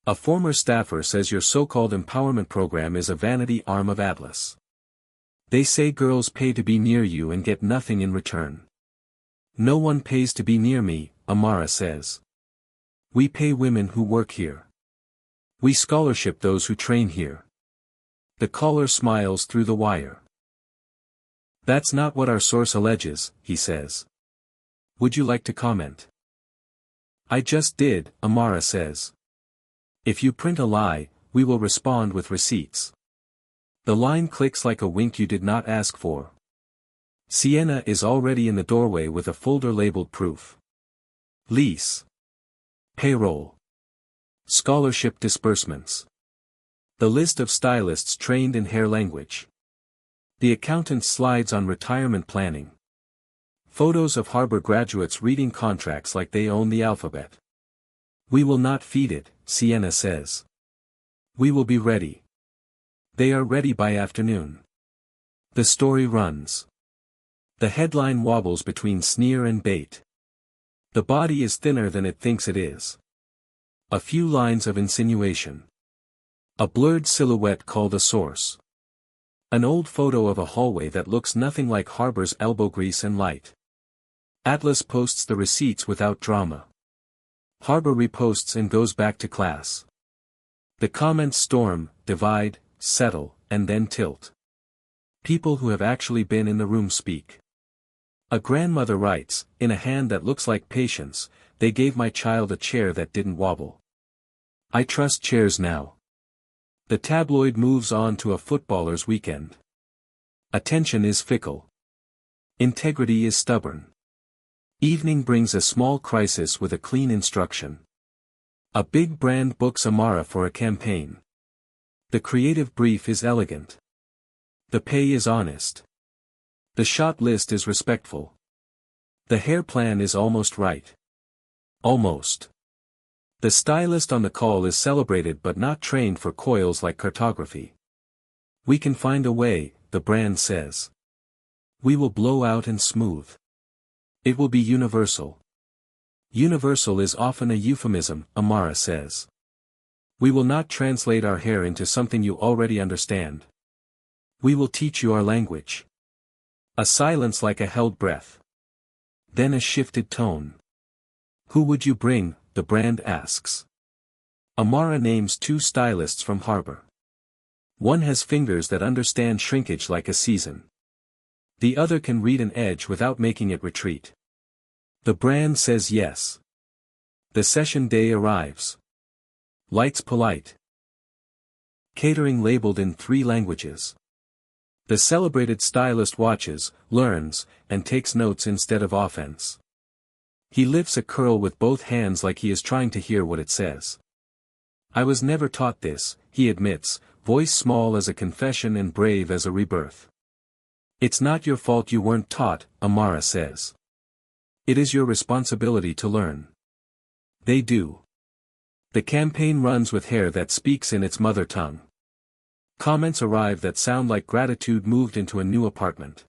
A former staffer says your so-called empowerment program is a vanity arm of Atlas. They say girls pay to be near you and get nothing in return. No one pays to be near me, Amara says. We pay women who work here. We scholarship those who train here. The caller smiles through the wire. That's not what our source alleges, he says. Would you like to comment? I just did, Amara says. If you print a lie, we will respond with receipts. The line clicks like a wink you did not ask for. Sienna is already in the doorway with a folder labeled proof. Lease. Payroll. Scholarship disbursements. The list of stylists trained in hair language. The accountant slides on retirement planning. Photos of Harvard graduates reading contracts like they own the alphabet. We will not feed it, Sienna says. We will be ready. They are ready by afternoon. The story runs. The headline wobbles between sneer and bait. The body is thinner than it thinks it is. A few lines of insinuation. A blurred silhouette called a source. An old photo of a hallway that looks nothing like Harbor's elbow grease and light. Atlas posts the receipts without drama. Harbor reposts and goes back to class. The comments storm, divide, settle, and then tilt. People who have actually been in the room speak. A grandmother writes, in a hand that looks like patience, they gave my child a chair that didn't wobble. I trust chairs now. The tabloid moves on to a footballer's weekend. Attention is fickle. Integrity is stubborn. Evening brings a small crisis with a clean instruction. A big brand books Amara for a campaign. The creative brief is elegant. The pay is honest. The shot list is respectful. The hair plan is almost right. Almost. The stylist on the call is celebrated but not trained for coils like cartography. We can find a way, the brand says. We will blow out and smooth. It will be universal. Universal is often a euphemism, Amara says. We will not translate our hair into something you already understand. We will teach you our language. A silence like a held breath. Then a shifted tone. Who would you bring, the brand asks. Amara names 2 stylists from Harbor. One has fingers that understand shrinkage like a season. The other can read an edge without making it retreat. The brand says yes. The session day arrives. Lights polite. Catering labeled in 3 languages. The celebrated stylist watches, learns, and takes notes instead of offense. He lifts a curl with both hands like he is trying to hear what it says. I was never taught this, he admits, voice small as a confession and brave as a rebirth. It's not your fault you weren't taught, Amara says. It is your responsibility to learn. They do. The campaign runs with hair that speaks in its mother tongue. Comments arrive that sound like gratitude moved into a new apartment.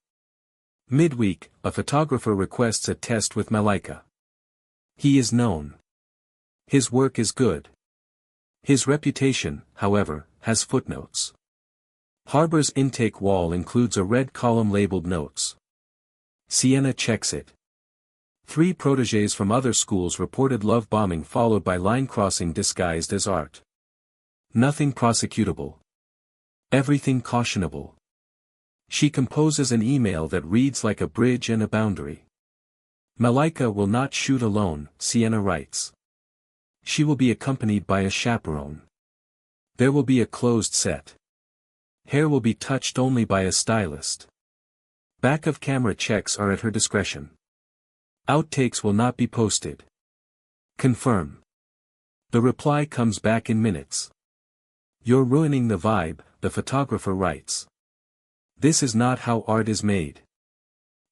Midweek, a photographer requests a test with Malika. He is known. His work is good. His reputation, however, has footnotes. Harbor's intake wall includes a red column labeled Notes. Sienna checks it. 3 protégés from other schools reported love bombing followed by line crossing disguised as art. Nothing prosecutable. Everything cautionable. She composes an email that reads like a bridge and a boundary. Malika will not shoot alone, Sienna writes. She will be accompanied by a chaperone. There will be a closed set. Hair will be touched only by a stylist. Back of camera checks are at her discretion. Outtakes will not be posted. Confirm. The reply comes back in minutes. You're ruining the vibe, the photographer writes. This is not how art is made.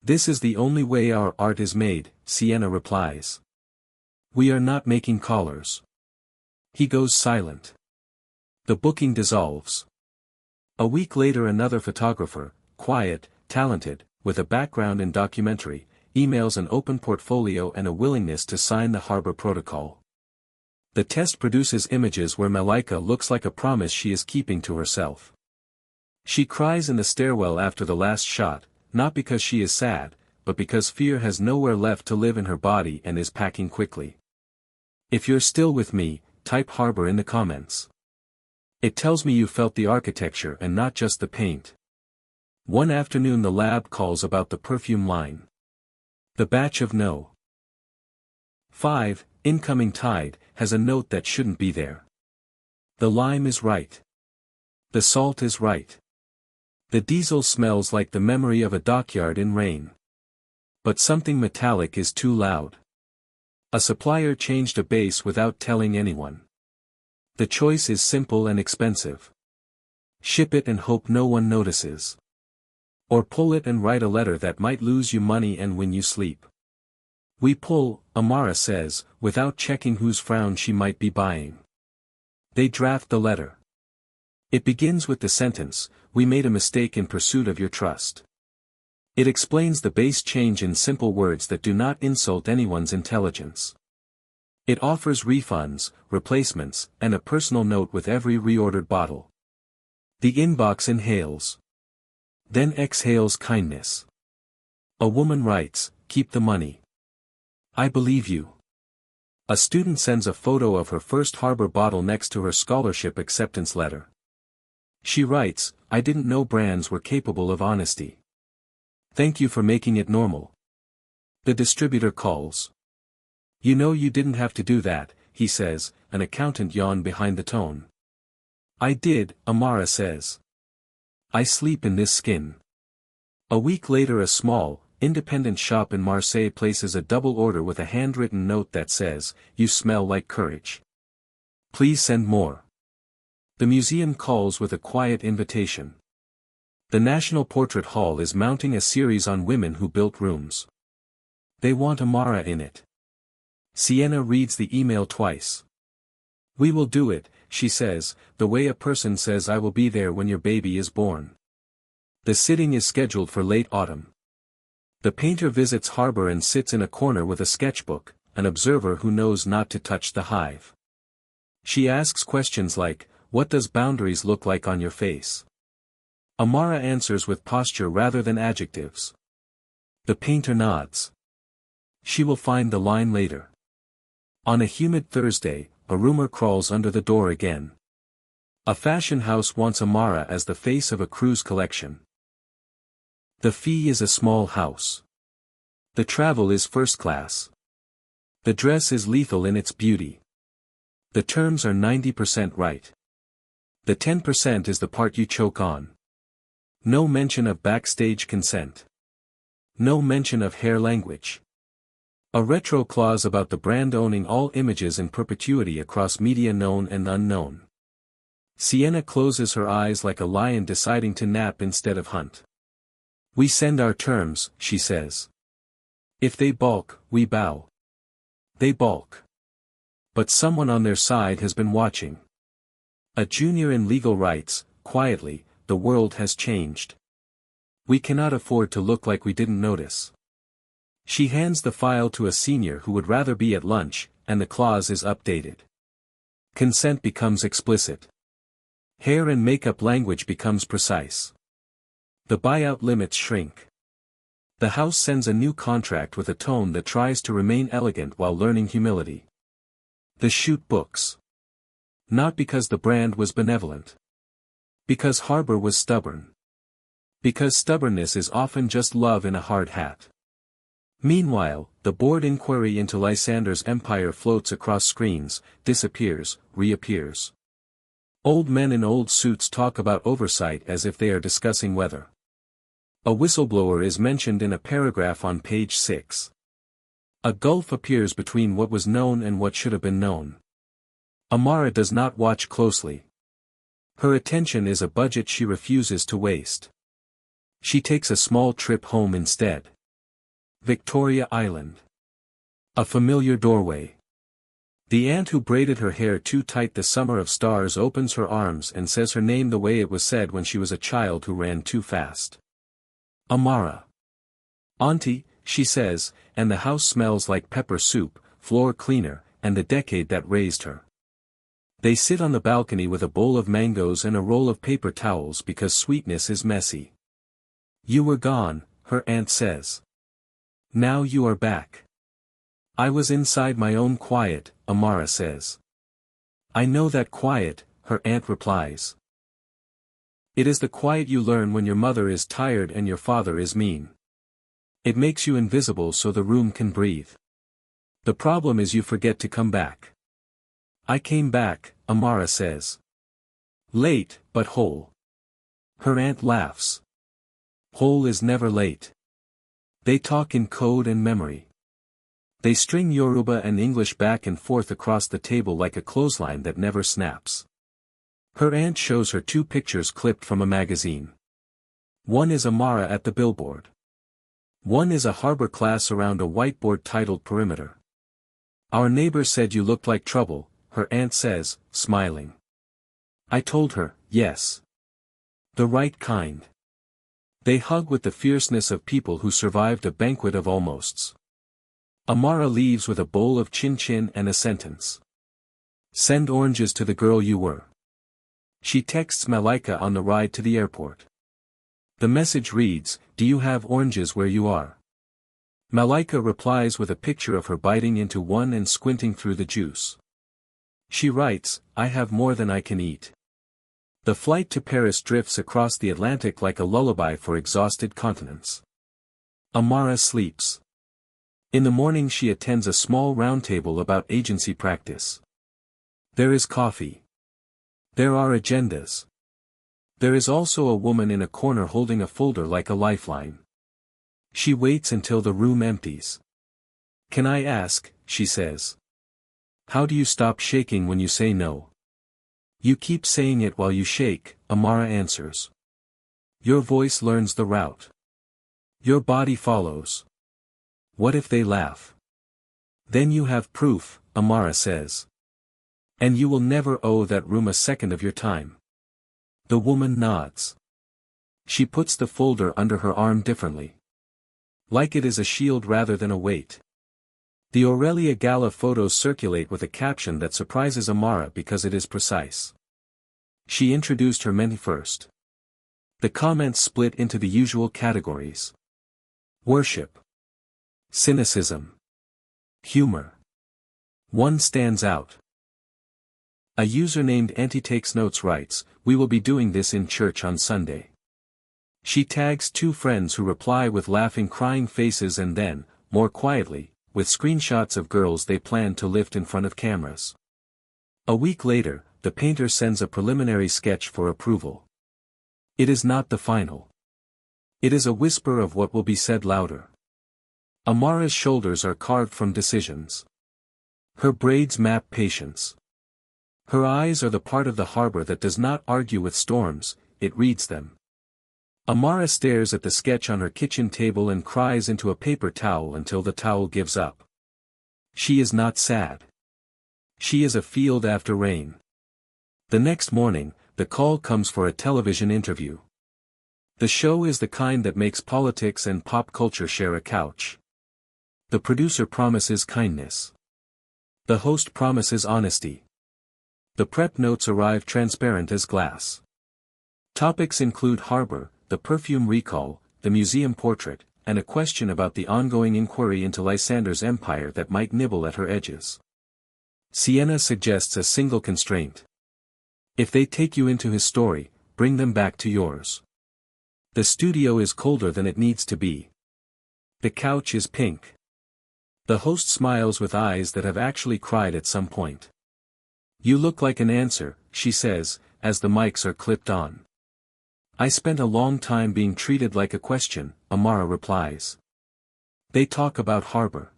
This is the only way our art is made, Sienna replies. We are not making callers. He goes silent. The booking dissolves. A week later another photographer, quiet, talented, with a background in documentary, emails an open portfolio and a willingness to sign the Harbor Protocol. The test produces images where Malika looks like a promise she is keeping to herself. She cries in the stairwell after the last shot, not because she is sad, but because fear has nowhere left to live in her body and is packing quickly. If you're still with me, type Harbor in the comments. It tells me you felt the architecture and not just the paint. One afternoon the lab calls about the perfume line. The batch of No. 5, incoming tide, has a note that shouldn't be there. The lime is right. The salt is right. The diesel smells like the memory of a dockyard in rain. But something metallic is too loud. A supplier changed a base without telling anyone. The choice is simple and expensive. Ship it and hope no one notices. Or pull it and write a letter that might lose you money and win you sleep. We pull, Amara says, without checking whose frown she might be buying. They draft the letter. It begins with the sentence, "We made a mistake in pursuit of your trust." It explains the base change in simple words that do not insult anyone's intelligence. It offers refunds, replacements, and a personal note with every reordered bottle. The inbox inhales. Then exhales kindness. A woman writes, "Keep the money. I believe you." A student sends a photo of her first Harbor bottle next to her scholarship acceptance letter. She writes, "I didn't know brands were capable of honesty. Thank you for making it normal." The distributor calls. You know you didn't have to do that, he says, an accountant yawn behind the tone. I did, Amara says. I sleep in this skin. A week later a small, independent shop in Marseille places a double order with a handwritten note that says, "You smell like courage. Please send more." The museum calls with a quiet invitation. The National Portrait Hall is mounting a series on women who built rooms. They want Amara in it. Sienna reads the email twice. We will do it, she says, the way a person says I will be there when your baby is born. The sitting is scheduled for late autumn. The painter visits harbor and sits in a corner with a sketchbook, an observer who knows not to touch the hive. She asks questions like, what does boundaries look like on your face? Amara answers with posture rather than adjectives. The painter nods. She will find the line later. On a humid Thursday, a rumor crawls under the door again. A fashion house wants Amara as the face of a cruise collection. The fee is a small house. The travel is first class. The dress is lethal in its beauty. The terms are 90% right. The 10% is the part you choke on. No mention of backstage consent. No mention of hair language. A retro clause about the brand owning all images in perpetuity across media known and unknown. Sienna closes her eyes like a lion deciding to nap instead of hunt. We send our terms, she says. If they balk, we bow. They balk. But someone on their side has been watching. A junior in legal writes, quietly, the world has changed. We cannot afford to look like we didn't notice. She hands the file to a senior who would rather be at lunch, and the clause is updated. Consent becomes explicit. Hair and makeup language becomes precise. The buyout limits shrink. The house sends a new contract with a tone that tries to remain elegant while learning humility. The shoot books. Not because the brand was benevolent. Because Harbor was stubborn. Because stubbornness is often just love in a hard hat. Meanwhile, the board inquiry into Lysander's empire floats across screens, disappears, reappears. Old men in old suits talk about oversight as if they are discussing weather. A whistleblower is mentioned in a paragraph on page 6. A gulf appears between what was known and what should have been known. Amara does not watch closely. Her attention is a budget she refuses to waste. She takes a small trip home instead. Victoria Island. A familiar doorway. The aunt who braided her hair too tight the summer of stars opens her arms and says her name the way it was said when she was a child who ran too fast. Amara. Auntie, she says, and the house smells like pepper soup, floor cleaner, and the decade that raised her. They sit on the balcony with a bowl of mangoes and a roll of paper towels because sweetness is messy. You were gone, her aunt says. Now you are back. I was inside my own quiet, Amara says. I know that quiet, her aunt replies. It is the quiet you learn when your mother is tired and your father is mean. It makes you invisible so the room can breathe. The problem is you forget to come back. I came back, Amara says. Late, but whole. Her aunt laughs. Whole is never late. They talk in code and memory. They string Yoruba and English back and forth across the table like a clothesline that never snaps. Her aunt shows her 2 pictures clipped from a magazine. One is Amara at the billboard. One is a harbor class around a whiteboard titled Perimeter. Our neighbor said you looked like trouble, her aunt says, smiling. I told her, yes. The right kind. They hug with the fierceness of people who survived a banquet of almosts. Amara leaves with a bowl of chin-chin and a sentence. Send oranges to the girl you were. She texts Malika on the ride to the airport. The message reads, do you have oranges where you are? Malika replies with a picture of her biting into one and squinting through the juice. She writes, I have more than I can eat. The flight to Paris drifts across the Atlantic like a lullaby for exhausted continents. Amara sleeps. In the morning she attends a small roundtable about agency practice. There is coffee. There are agendas. There is also a woman in a corner holding a folder like a lifeline. She waits until the room empties. "Can I ask," she says. "How do you stop shaking when you say no?" "You keep saying it while you shake," Amara answers. "Your voice learns the route. Your body follows. What if they laugh?" "Then you have proof," Amara says. "And you will never owe that room a second of your time." The woman nods. She puts the folder under her arm differently. Like it is a shield rather than a weight. The Aurelia Gala photos circulate with a caption that surprises Amara because it is precise. She introduced her men first. The comments split into the usual categories: worship, cynicism, humor. One stands out. A user named AntiTakesNotes writes, "We will be doing this in church on Sunday." She tags two friends who reply with laughing crying faces and then, more quietly, with screenshots of girls they plan to lift in front of cameras. A week later, the painter sends a preliminary sketch for approval. It is not the final. It is a whisper of what will be said louder. Amara's shoulders are carved from decisions. Her braids map patience. Her eyes are the part of the harbor that does not argue with storms, it reads them. Amara stares at the sketch on her kitchen table and cries into a paper towel until the towel gives up. She is not sad. She is a field after rain. The next morning, the call comes for a television interview. The show is the kind that makes politics and pop culture share a couch. The producer promises kindness. The host promises honesty. The prep notes arrive transparent as glass. Topics include harbor, the perfume recall, the museum portrait, and a question about the ongoing inquiry into Lysander's empire that might nibble at her edges. Sienna suggests a single constraint. If they take you into his story, bring them back to yours. The studio is colder than it needs to be. The couch is pink. The host smiles with eyes that have actually cried at some point. "You look like an answer," she says, as the mics are clipped on. "I spent a long time being treated like a question," Amara replies. They talk about harbor.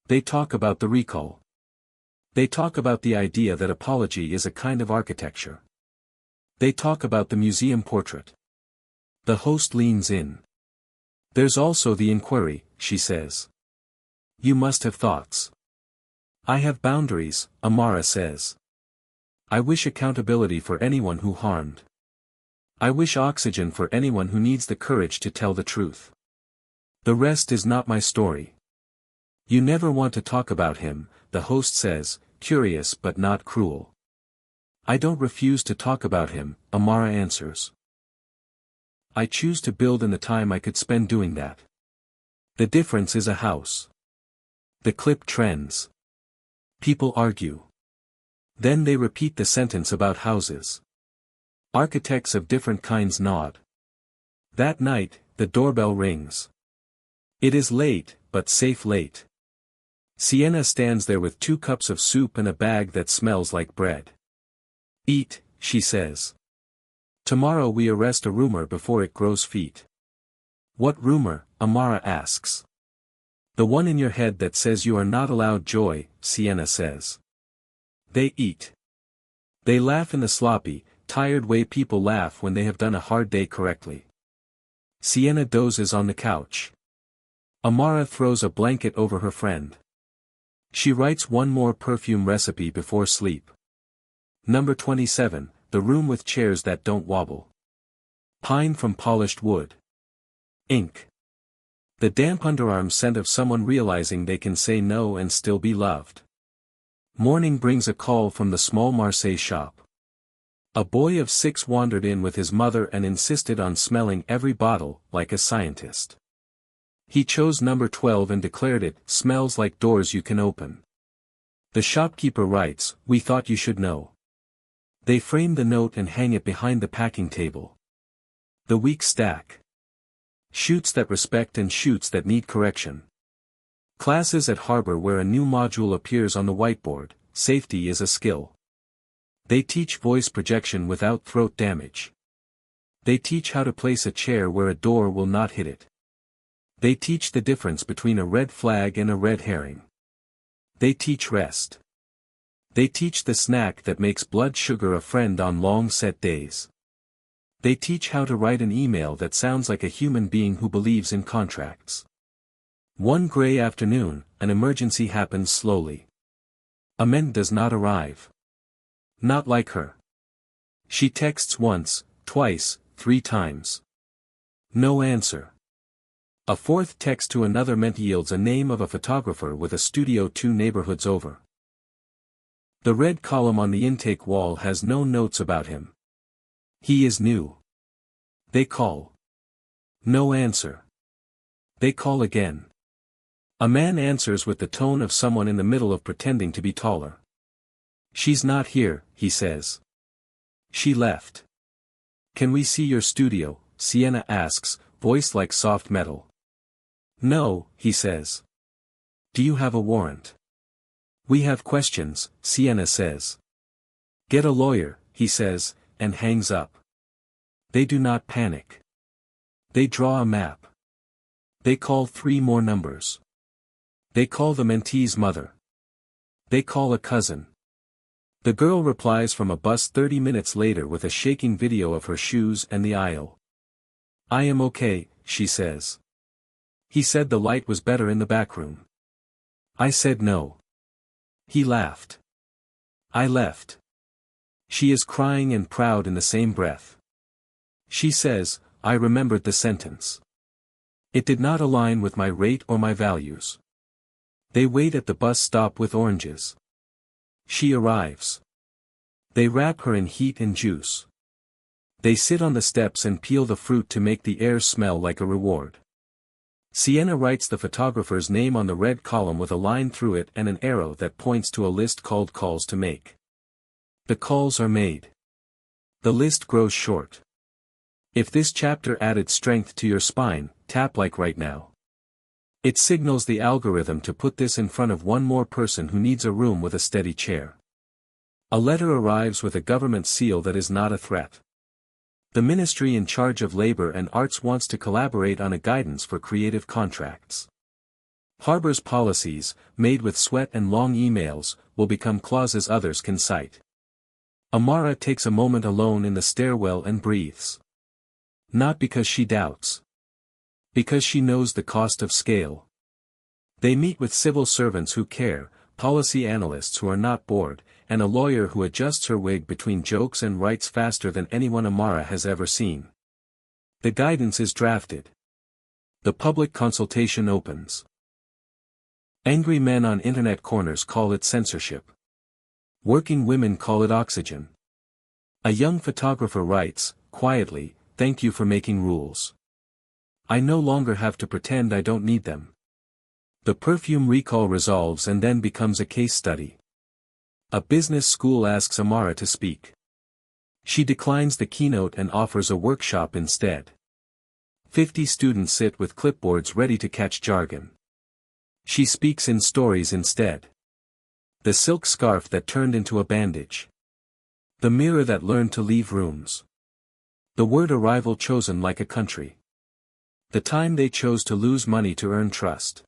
They talk about the recall. They talk about the idea that apology is a kind of architecture. They talk about the museum portrait. The host leans in. "There's also the inquiry," she says. "You must have thoughts." "I have boundaries," Amara says. "I wish accountability for anyone who harmed. I wish oxygen for anyone who needs the courage to tell the truth. The rest is not my story." "You never want to talk about him," the host says, curious but not cruel. "I don't refuse to talk about him," Amara answers. "I choose to build in the time I could spend doing that. The difference is a house." The clip trends. People argue. Then they repeat the sentence about houses. Architects of different kinds nod. That night, the doorbell rings. It is late, but safe late. Sienna stands there with 2 cups of soup and a bag that smells like bread. "Eat," she says. "Tomorrow we arrest a rumor before it grows feet." "What rumor?" Amara asks. "The one in your head that says you are not allowed joy," Sienna says. They eat. They laugh in the sloppy, tired way people laugh when they have done a hard day correctly. Sienna dozes on the couch. Amara throws a blanket over her friend. She writes one more perfume recipe before sleep. Number 27, the room with chairs that don't wobble. Pine from polished wood. Ink. The damp underarm scent of someone realizing they can say no and still be loved. Morning brings a call from the small Marseille shop. A boy of 6 wandered in with his mother and insisted on smelling every bottle, like a scientist. He chose number 12 and declared it smells like doors you can open. The shopkeeper writes, "We thought you should know." They frame the note and hang it behind the packing table. The weeks stack. Shoots that respect and shoots that need correction. Classes at Harbor where a new module appears on the whiteboard, safety is a skill. They teach voice projection without throat damage. They teach how to place a chair where a door will not hit it. They teach the difference between a red flag and a red herring. They teach rest. They teach the snack that makes blood sugar a friend on long set days. They teach how to write an email that sounds like a human being who believes in contracts. One gray afternoon, an emergency happens slowly. A man does not arrive. Not like her. She texts once, twice, 3 times. No answer. A fourth text to another ment yields a name of a photographer with a studio 2 neighborhoods over. The red column on the intake wall has no notes about him. He is new. They call. No answer. They call again. A man answers with the tone of someone in the middle of pretending to be taller. She's not here, he says. She left. Can we see your studio? Sienna asks, voice like soft metal. No, he says. Do you have a warrant? We have questions, Sienna says. Get a lawyer, he says, and hangs up. They do not panic. They draw a map. They call 3 more numbers. They call the mentee's mother. They call a cousin. The girl replies from a bus 30 minutes later with a shaking video of her shoes and the aisle. I am okay, she says. He said the light was better in the back room. I said no. He laughed. I left. She is crying and proud in the same breath. She says, I remembered the sentence. It did not align with my rate or my values. They wait at the bus stop with oranges. She arrives. They wrap her in heat and juice. They sit on the steps and peel the fruit to make the air smell like a reward. Sienna writes the photographer's name on the red column with a line through it and an arrow that points to a list called calls to make. The calls are made. The list grows short. If this chapter added strength to your spine, tap like right now. It signals the algorithm to put this in front of one more person who needs a room with a steady chair. A letter arrives with a government seal that is not a threat. The ministry in charge of labor and arts wants to collaborate on a guidance for creative contracts. Harbor's policies, made with sweat and long emails, will become clauses others can cite. Amara takes a moment alone in the stairwell and breathes. Not because she doubts. Because she knows the cost of scale. They meet with civil servants who care, policy analysts who are not bored, and a lawyer who adjusts her wig between jokes and writes faster than anyone Amara has ever seen. The guidance is drafted. The public consultation opens. Angry men on internet corners call it censorship. Working women call it oxygen. A young photographer writes, quietly, thank you for making rules. I no longer have to pretend I don't need them. The perfume recall resolves and then becomes a case study. A business school asks Amara to speak. She declines the keynote and offers a workshop instead. 50 students sit with clipboards ready to catch jargon. She speaks in stories instead. The silk scarf that turned into a bandage. The mirror that learned to leave rooms. The word arrival chosen like a country. The time they chose to lose money to earn trust.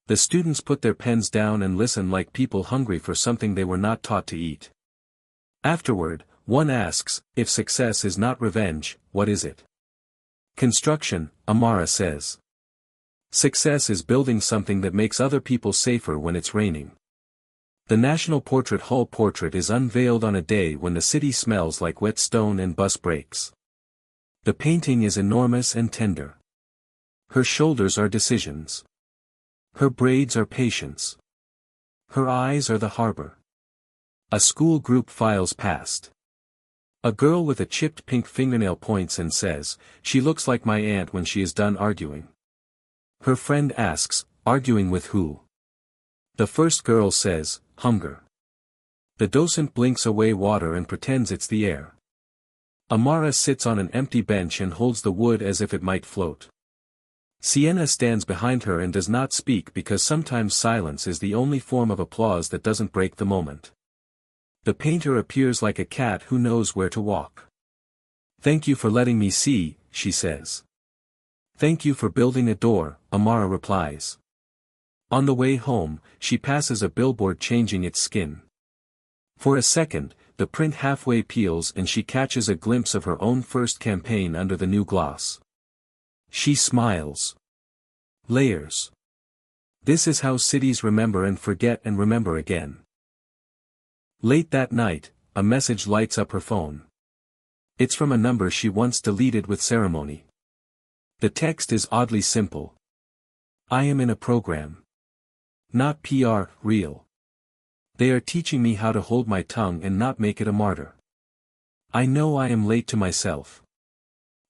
The students put their pens down and listen like people hungry for something they were not taught to eat. Afterward, one asks, if success is not revenge, what is it? Construction, Amara says. Success is building something that makes other people safer when it's raining. The National Portrait Hall portrait is unveiled on a day when the city smells like wet stone and bus brakes. The painting is enormous and tender. Her shoulders are decisions. Her braids are patience. Her eyes are the harbor. A school group files past. A girl with a chipped pink fingernail points and says, she looks like my aunt when she is done arguing. Her friend asks, arguing with who? The first girl says, hunger. The docent blinks away water and pretends it's the air. Amara sits on an empty bench and holds the wood as if it might float. Sienna stands behind her and does not speak because sometimes silence is the only form of applause that doesn't break the moment. The painter appears like a cat who knows where to walk. "Thank you for letting me see," she says. "Thank you for building a door," Amara replies. On the way home, she passes a billboard changing its skin. For a second, the print halfway peels and she catches a glimpse of her own first campaign under the new gloss. She smiles. Layers. This is how cities remember and forget and remember again. Late that night, a message lights up her phone. It's from a number she once deleted with ceremony. The text is oddly simple. "I am in a program. Not PR, real. They are teaching me how to hold my tongue and not make it a martyr. I know I am late to myself.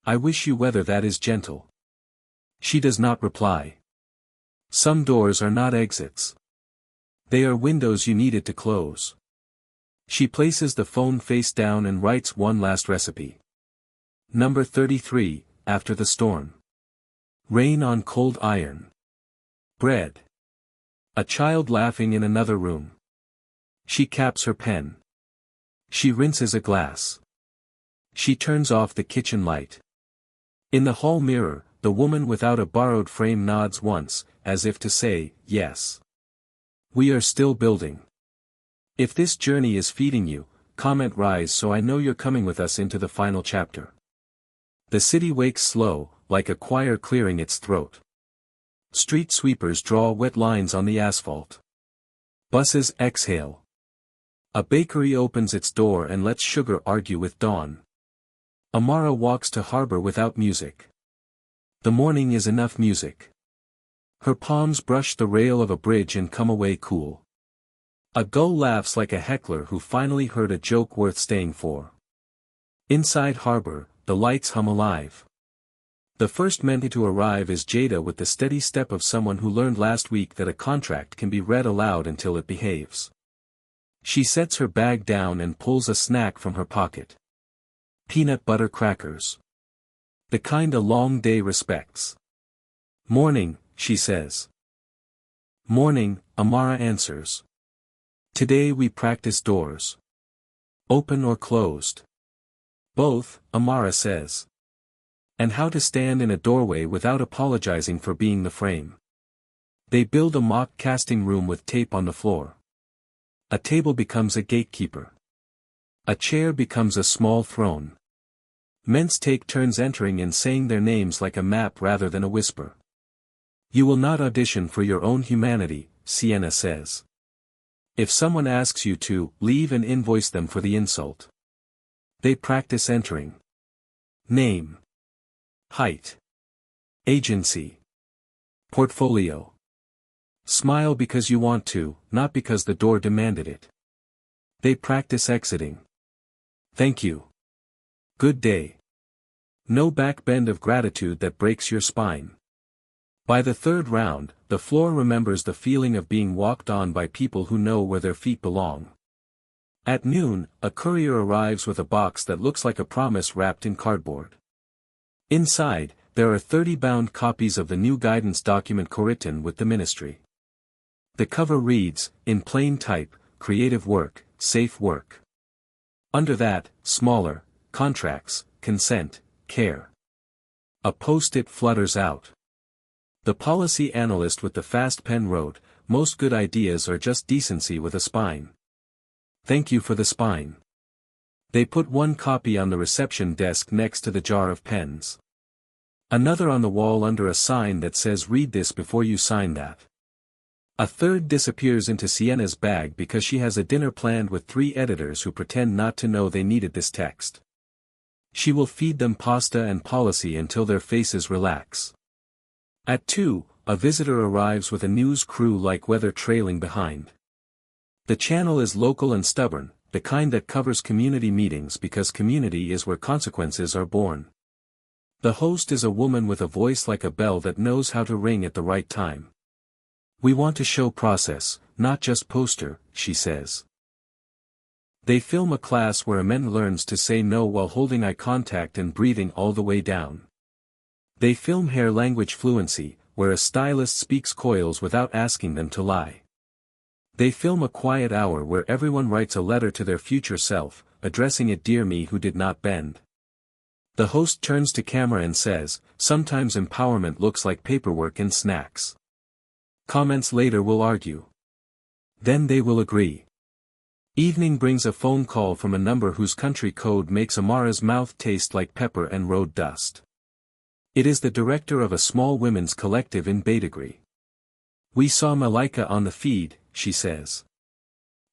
I wish you weather that is gentle." She does not reply. Some doors are not exits. They are windows you needed to close. She places the phone face down and writes one last recipe. Number 33, after the storm. Rain on cold iron. Bread. A child laughing in another room. She caps her pen. She rinses a glass. She turns off the kitchen light. In the hall mirror, the woman without a borrowed frame nods once, as if to say, yes. We are still building. If this journey is feeding you, comment rise so I know you're coming with us into the final chapter. The city wakes slow, like a choir clearing its throat. Street sweepers draw wet lines on the asphalt. Buses exhale. A bakery opens its door and lets sugar argue with dawn. Amara walks to harbor without music. The morning is enough music. Her palms brush the rail of a bridge and come away cool. A gull laughs like a heckler who finally heard a joke worth staying for. Inside harbor, the lights hum alive. The first mentee to arrive is Jada with the steady step of someone who learned last week that a contract can be read aloud until it behaves. She sets her bag down and pulls a snack from her pocket. Peanut butter crackers. The kind a long day respects. "Morning," she says. "Morning," Amara answers. "Today we practice doors. Open or closed?" "Both," Amara says. "And how to stand in a doorway without apologizing for being the frame." They build a mock casting room with tape on the floor. A table becomes a gatekeeper. A chair becomes a small throne. Ments take turns entering and saying their names like a map rather than a whisper. "You will not audition for your own humanity," Sienna says. "If someone asks you to, leave and invoice them for the insult." They practice entering. Name. Height. Agency. Portfolio. Smile because you want to, not because the door demanded it. They practice exiting. Thank you. Good day. No backbend of gratitude that breaks your spine. By the third round, the floor remembers the feeling of being walked on by people who know where their feet belong. At noon, a courier arrives with a box that looks like a promise wrapped in cardboard. Inside, there are 30 bound copies of the new guidance document co-written with the ministry. The cover reads, in plain type, "Creative work, safe work." Under that, smaller, "Contracts, consent, care." A post-it flutters out. The policy analyst with the fast pen wrote, "Most good ideas are just decency with a spine. Thank you for the spine." They put one copy on the reception desk next to the jar of pens. Another on the wall under a sign that says "Read this before you sign that." A third disappears into Sienna's bag because she has a dinner planned with 3 editors who pretend not to know they needed this text. She will feed them pasta and policy until their faces relax. At 2, a visitor arrives with a news crew like weather trailing behind. The channel is local and stubborn, the kind that covers community meetings because community is where consequences are born. The host is a woman with a voice like a bell that knows how to ring at the right time. "We want to show process, not just poster," she says. They film a class where a man learns to say no while holding eye contact and breathing all the way down. They film hair language fluency, where a stylist speaks coils without asking them to lie. They film a quiet hour where everyone writes a letter to their future self, addressing it "Dear me who did not bend." The host turns to camera and says, "Sometimes empowerment looks like paperwork and snacks." Comments later will argue. Then they will agree. Evening brings a phone call from a number whose country code makes Amara's mouth taste like pepper and road dust. It is the director of a small women's collective in Badagry. "We saw Malika on the feed," she says.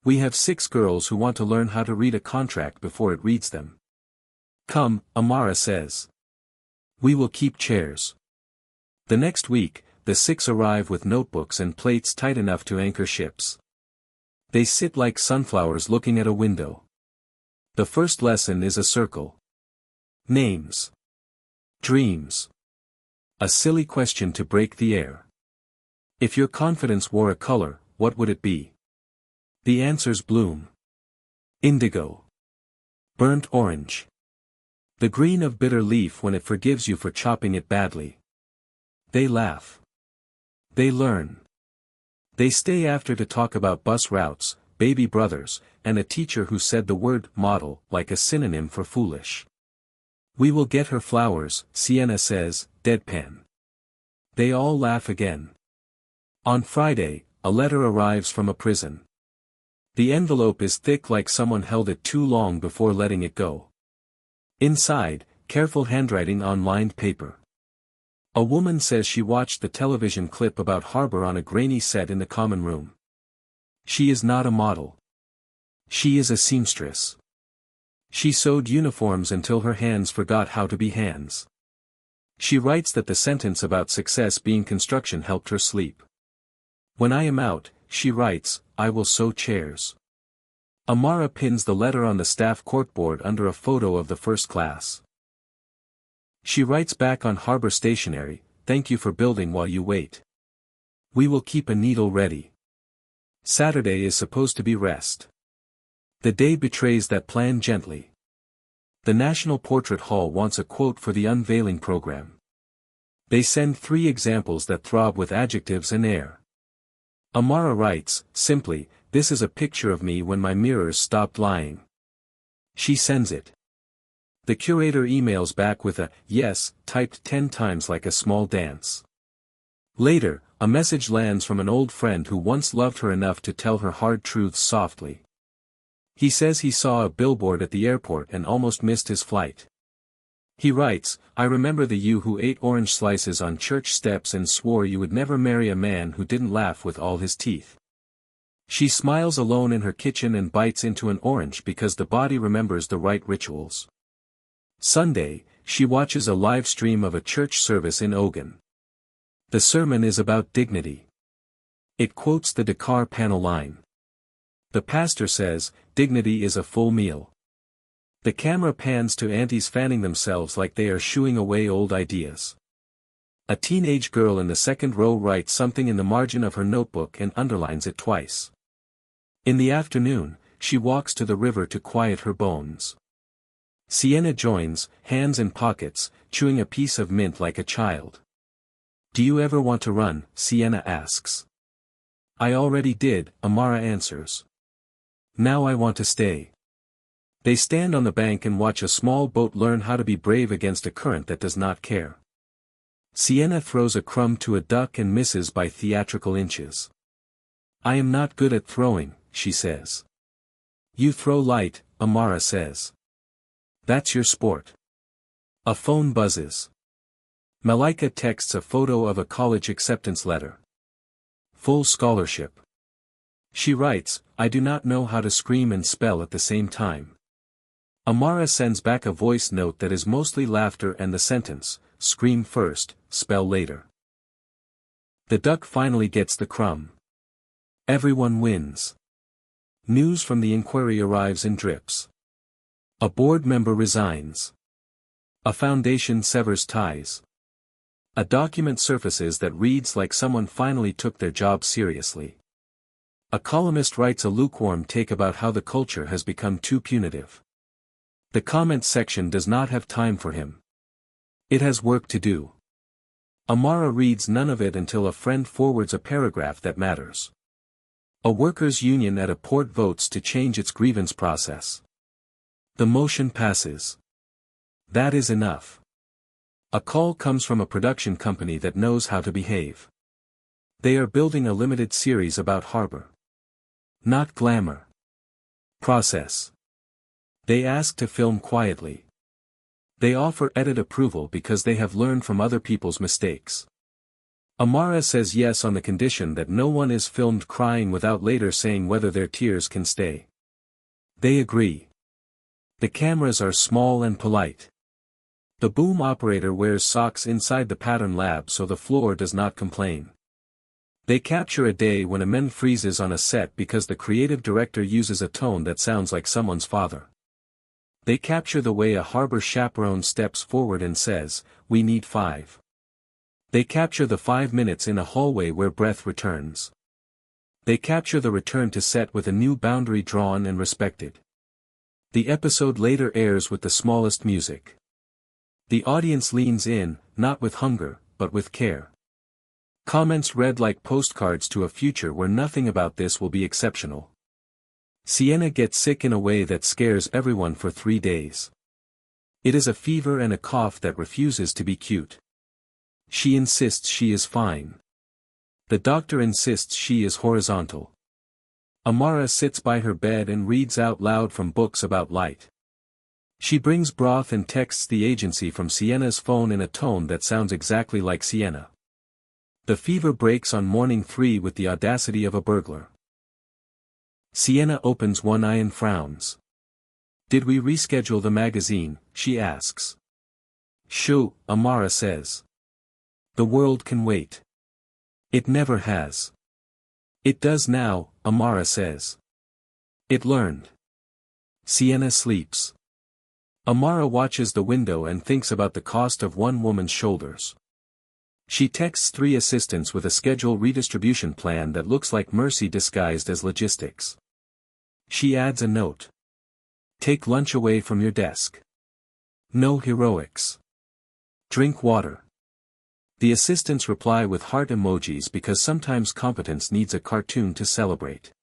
"We have 6 girls who want to learn how to read a contract before it reads them." "Come," Amara says. "We will keep chairs." The next week, the 6 arrive with notebooks and plates tight enough to anchor ships. They sit like sunflowers looking at a window. The first lesson is a circle. Names. Dreams. A silly question to break the air. If your confidence wore a color, what would it be? The answers bloom. Indigo. Burnt orange. The green of bitter leaf when it forgives you for chopping it badly. They laugh. They learn. They stay after to talk about bus routes, baby brothers, and a teacher who said the word model like a synonym for foolish. "We will get her flowers," Sienna says, deadpan. They all laugh again. On Friday, a letter arrives from a prison. The envelope is thick like someone held it too long before letting it go. Inside, careful handwriting on lined paper. A woman says she watched the television clip about Harbor on a grainy set in the common room. She is not a model. She is a seamstress. She sewed uniforms until her hands forgot how to be hands. She writes that the sentence about success being construction helped her sleep. "When I am out," she writes, "I will sew chairs." Amara pins the letter on the staff corkboard under a photo of the first class. She writes back on Harbor stationery, "Thank you for building while you wait. We will keep a needle ready." Saturday is supposed to be rest. The day betrays that plan gently. The National Portrait Hall wants a quote for the unveiling program. They send 3 examples that throb with adjectives and air. Amara writes, simply, "This is a picture of me when my mirrors stopped lying." She sends it. The curator emails back with a "yes," typed 10 times like a small dance. Later, a message lands from an old friend who once loved her enough to tell her hard truths softly. He says he saw a billboard at the airport and almost missed his flight. He writes, "I remember the you who ate orange slices on church steps and swore you would never marry a man who didn't laugh with all his teeth." She smiles alone in her kitchen and bites into an orange because the body remembers the right rituals. Sunday, she watches a live stream of a church service in Ogun. The sermon is about dignity. It quotes the Dakar panel line. The pastor says, "Dignity is a full meal." The camera pans to aunties fanning themselves like they are shooing away old ideas. A teenage girl in the second row writes something in the margin of her notebook and underlines it twice. In the afternoon, she walks to the river to quiet her bones. Sienna joins, hands in pockets, chewing a piece of mint like a child. "Do you ever want to run?" Sienna asks. "I already did," Amara answers. "Now I want to stay." They stand on the bank and watch a small boat learn how to be brave against a current that does not care. Sienna throws a crumb to a duck and misses by theatrical inches. "I am not good at throwing," she says. "You throw light," Amara says. "That's your sport." A phone buzzes. Malika texts a photo of a college acceptance letter. Full scholarship. She writes, "I do not know how to scream and spell at the same time." Amara sends back a voice note that is mostly laughter and the sentence, "Scream first, spell later." The duck finally gets the crumb. Everyone wins. News from the inquiry arrives in drips. A board member resigns. A foundation severs ties. A document surfaces that reads like someone finally took their job seriously. A columnist writes a lukewarm take about how the culture has become too punitive. The comments section does not have time for him. It has work to do. Amara reads none of it until a friend forwards a paragraph that matters. A workers' union at a port votes to change its grievance process. The motion passes. That is enough. A call comes from a production company that knows how to behave. They are building a limited series about harbor. Not glamour. Process. They ask to film quietly. They offer edit approval because they have learned from other people's mistakes. Amara says yes on the condition that no one is filmed crying without later saying whether their tears can stay. They agree. The cameras are small and polite. The boom operator wears socks inside the pattern lab so the floor does not complain. They capture a day when a man freezes on a set because the creative director uses a tone that sounds like someone's father. They capture the way a harbor chaperone steps forward and says, "We need 5." They capture the 5 minutes in a hallway where breath returns. They capture the return to set with a new boundary drawn and respected. The episode later airs with the smallest music. The audience leans in, not with hunger, but with care. Comments read like postcards to a future where nothing about this will be exceptional. Sienna gets sick in a way that scares everyone for 3 days. It is a fever and a cough that refuses to be cute. She insists she is fine. The doctor insists she is horizontal. Amara sits by her bed and reads out loud from books about light. She brings broth and texts the agency from Sienna's phone in a tone that sounds exactly like Sienna. The fever breaks on morning 3 with the audacity of a burglar. Sienna opens one eye and frowns. "Did we reschedule the magazine?" she asks. "Shoo," Amara says. "The world can wait." "It never has." "It does now," Amara says. "It learned." Sienna sleeps. Amara watches the window and thinks about the cost of one woman's shoulders. She texts 3 assistants with a schedule redistribution plan that looks like mercy disguised as logistics. She adds a note. "Take lunch away from your desk. No heroics. Drink water." The assistants reply with heart emojis because sometimes competence needs a cartoon to celebrate.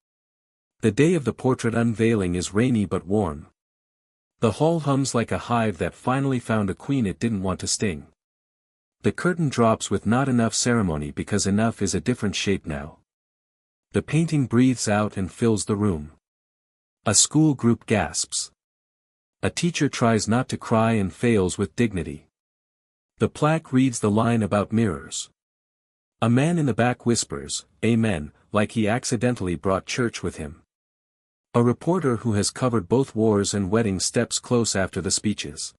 The day of the portrait unveiling is rainy but warm. The hall hums like a hive that finally found a queen it didn't want to sting. The curtain drops with not enough ceremony because enough is a different shape now. The painting breathes out and fills the room. A school group gasps. A teacher tries not to cry and fails with dignity. The plaque reads the line about mirrors. A man in the back whispers, "Amen," like he accidentally brought church with him. A reporter who has covered both wars and weddings steps close after the speeches.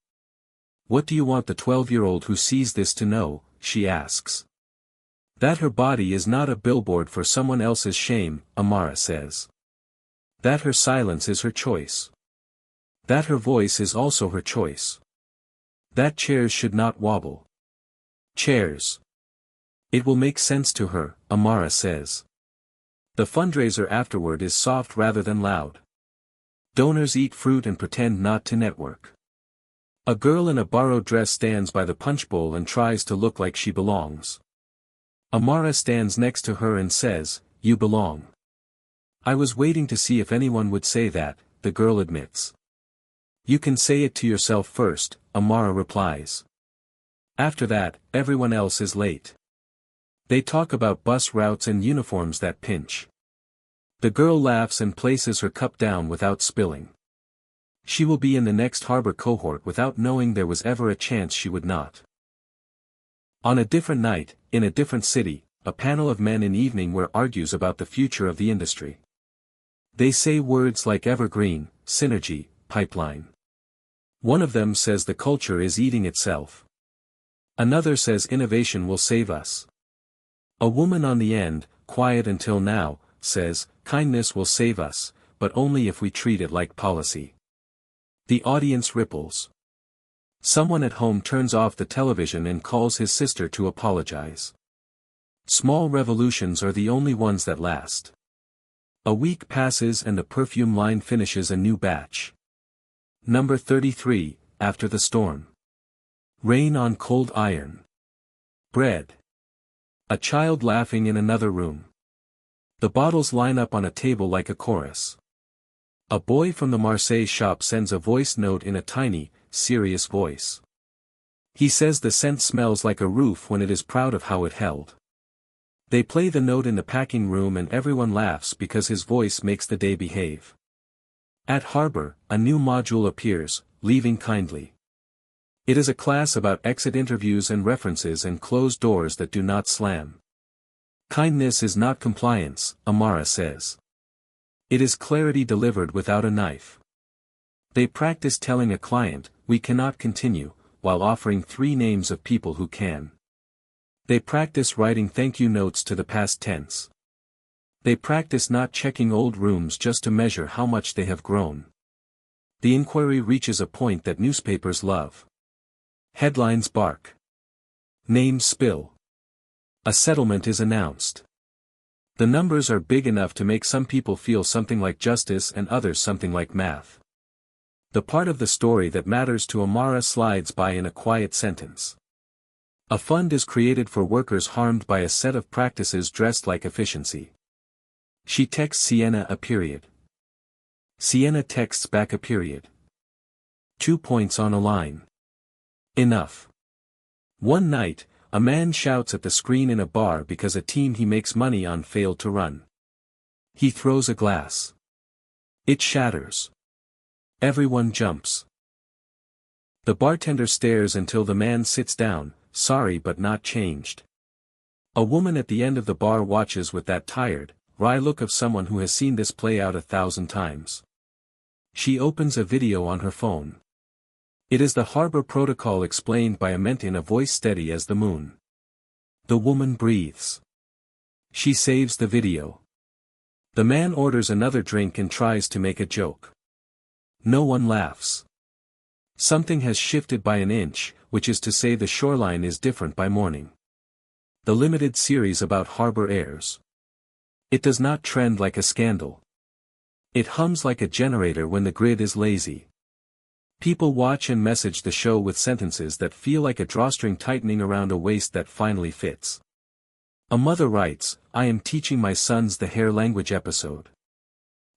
"What do you want the 12-year-old who sees this to know?" she asks. "That her body is not a billboard for someone else's shame," Amara says. "That her silence is her choice. That her voice is also her choice. That chairs should not wobble. Chairs. It will make sense to her," Amara says. The fundraiser afterward is soft rather than loud. Donors eat fruit and pretend not to network. A girl in a borrowed dress stands by the punch bowl and tries to look like she belongs. Amara stands next to her and says, "You belong." "I was waiting to see if anyone would say that," the girl admits. "You can say it to yourself first," Amara replies. After that, everyone else is late. They talk about bus routes and uniforms that pinch. The girl laughs and places her cup down without spilling. She will be in the next harbor cohort without knowing there was ever a chance she would not. On a different night, in a different city, a panel of men in evening wear argues about the future of the industry. They say words like evergreen, synergy, pipeline. One of them says the culture is eating itself. Another says innovation will save us. A woman on the end, quiet until now, says, kindness will save us, but only if we treat it like policy. The audience ripples. Someone at home turns off the television and calls his sister to apologize. Small revolutions are the only ones that last. A week passes and the perfume line finishes a new batch. Number 33, After the Storm. Rain on Cold Iron. Bread. A child laughing in another room. The bottles line up on a table like a chorus. A boy from the Marseille shop sends a voice note in a tiny, serious voice. He says the scent smells like a roof when it is proud of how it held. They play the note in the packing room and everyone laughs because his voice makes the day behave. At Harbor, a new module appears, Leaving Kindly. It is a class about exit interviews and references and closed doors that do not slam. Kindness is not compliance, Amara says. It is clarity delivered without a knife. They practice telling a client, we cannot continue, while offering 3 names of people who can. They practice writing thank you notes to the past tense. They practice not checking old rooms just to measure how much they have grown. The inquiry reaches a point that newspapers love. Headlines bark. Names spill. A settlement is announced. The numbers are big enough to make some people feel something like justice and others something like math. The part of the story that matters to Amara slides by in a quiet sentence. A fund is created for workers harmed by a set of practices dressed like efficiency. She texts Sienna a period. Sienna texts back a period. 2 points on a line. Enough. One night, a man shouts at the screen in a bar because a team he makes money on failed to run. He throws a glass. It shatters. Everyone jumps. The bartender stares until the man sits down, sorry but not changed. A woman at the end of the bar watches with that tired, wry look of someone who has seen this play out 1,000 times. She opens a video on her phone. It is the Harbor Protocol explained by a ment in a voice steady as the moon. The woman breathes. She saves the video. The man orders another drink and tries to make a joke. No one laughs. Something has shifted by an inch, which is to say the shoreline is different by morning. The limited series about Harbor airs. It does not trend like a scandal. It hums like a generator when the grid is lazy. People watch and message the show with sentences that feel like a drawstring tightening around a waist that finally fits. A mother writes, I am teaching my sons the hair language episode.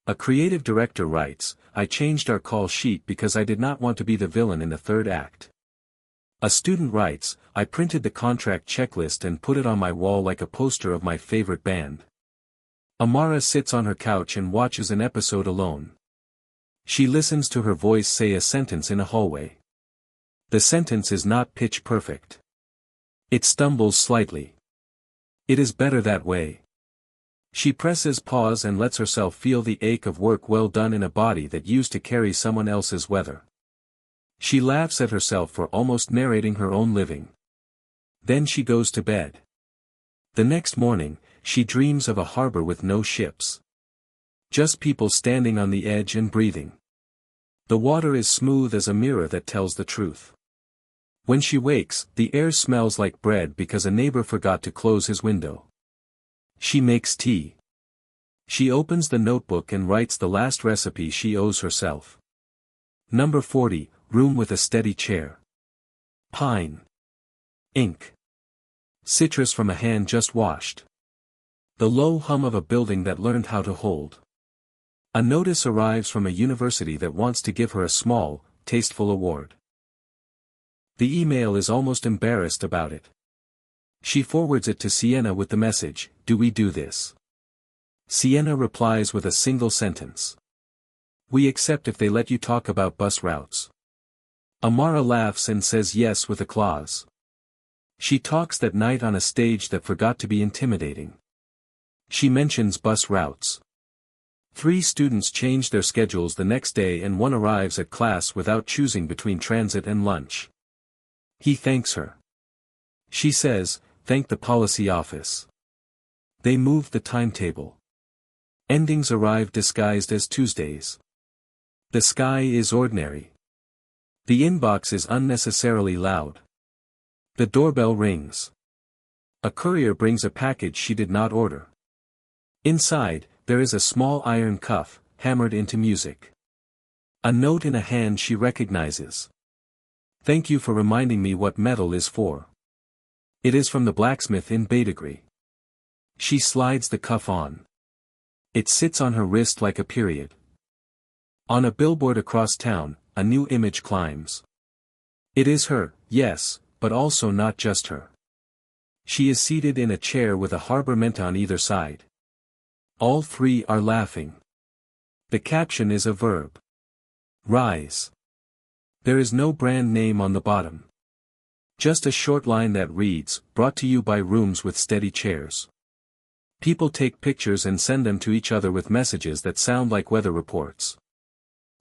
A creative director writes, I changed our call sheet because I did not want to be the villain in the 3rd act. A student writes, I printed the contract checklist and put it on my wall like a poster of my favorite band. Amara sits on her couch and watches an episode alone. She listens to her voice say a sentence in a hallway. The sentence is not pitch perfect. It stumbles slightly. It is better that way. She presses pause and lets herself feel the ache of work well done in a body that used to carry someone else's weather. She laughs at herself for almost narrating her own living. Then she goes to bed. The next morning, she dreams of a harbor with no ships. Just people standing on the edge and breathing. The water is smooth as a mirror that tells the truth. When she wakes, the air smells like bread because a neighbor forgot to close his window. She makes tea. She opens the notebook and writes the last recipe she owes herself. Number 40, room with a steady chair. Pine. Ink. Citrus from a hand just washed. The low hum of a building that learned how to hold. A notice arrives from a university that wants to give her a small, tasteful award. The email is almost embarrassed about it. She forwards it to Sienna with the message, do we do this? Sienna replies with a single sentence. We accept if they let you talk about bus routes. Amara laughs and says yes with a clause. She talks that night on a stage that forgot to be intimidating. She mentions bus routes. 3 students change their schedules the next day and one arrives at class without choosing between transit and lunch. He thanks her. She says, thank the policy office. They moved the timetable. Endings arrive disguised as Tuesdays. The sky is ordinary. The inbox is unnecessarily loud. The doorbell rings. A courier brings a package she did not order. Inside, there is a small iron cuff, hammered into music. A note in a hand she recognizes. Thank you for reminding me what metal is for. It is from the blacksmith in Badagry. She slides the cuff on. It sits on her wrist like a period. On a billboard across town, a new image climbs. It is her, yes, but also not just her. She is seated in a chair with a harbor mint on either side. All three are laughing. The caption is a verb. Rise. There is no brand name on the bottom. Just a short line that reads, brought to you by Rooms with Steady Chairs. People take pictures and send them to each other with messages that sound like weather reports.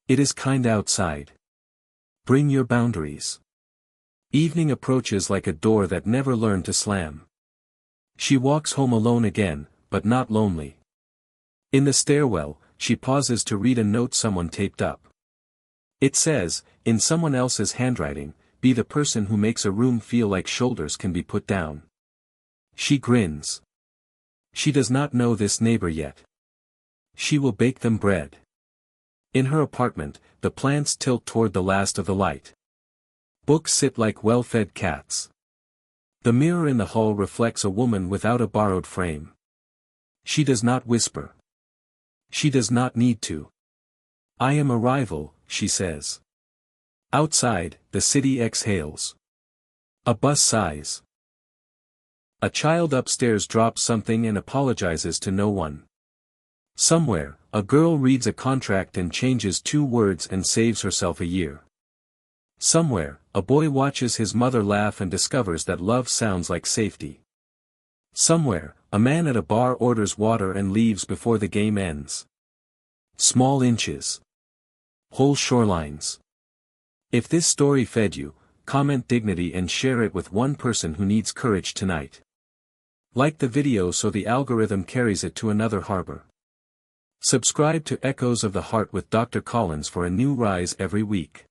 It is kind outside. Bring your boundaries. Evening approaches like a door that never learned to slam. She walks home alone again, but not lonely. In the stairwell, she pauses to read a note someone taped up. It says, in someone else's handwriting, be the person who makes a room feel like shoulders can be put down. She grins. She does not know this neighbor yet. She will bake them bread. In her apartment, the plants tilt toward the last of the light. Books sit like well-fed cats. The mirror in the hall reflects a woman without a borrowed frame. She does not whisper. She does not need to. I am a rival, she says. Outside, the city exhales. A bus sighs. A child upstairs drops something and apologizes to no one. Somewhere, a girl reads a contract and changes 2 words and saves herself a year. Somewhere, a boy watches his mother laugh and discovers that love sounds like safety. Somewhere, a man at a bar orders water and leaves before the game ends. Small inches. Whole shorelines. If this story fed you, comment dignity and share it with one person who needs courage tonight. Like the video so the algorithm carries it to another harbor. Subscribe to Echoes of the Heart with Dr. Collins for a new rise every week.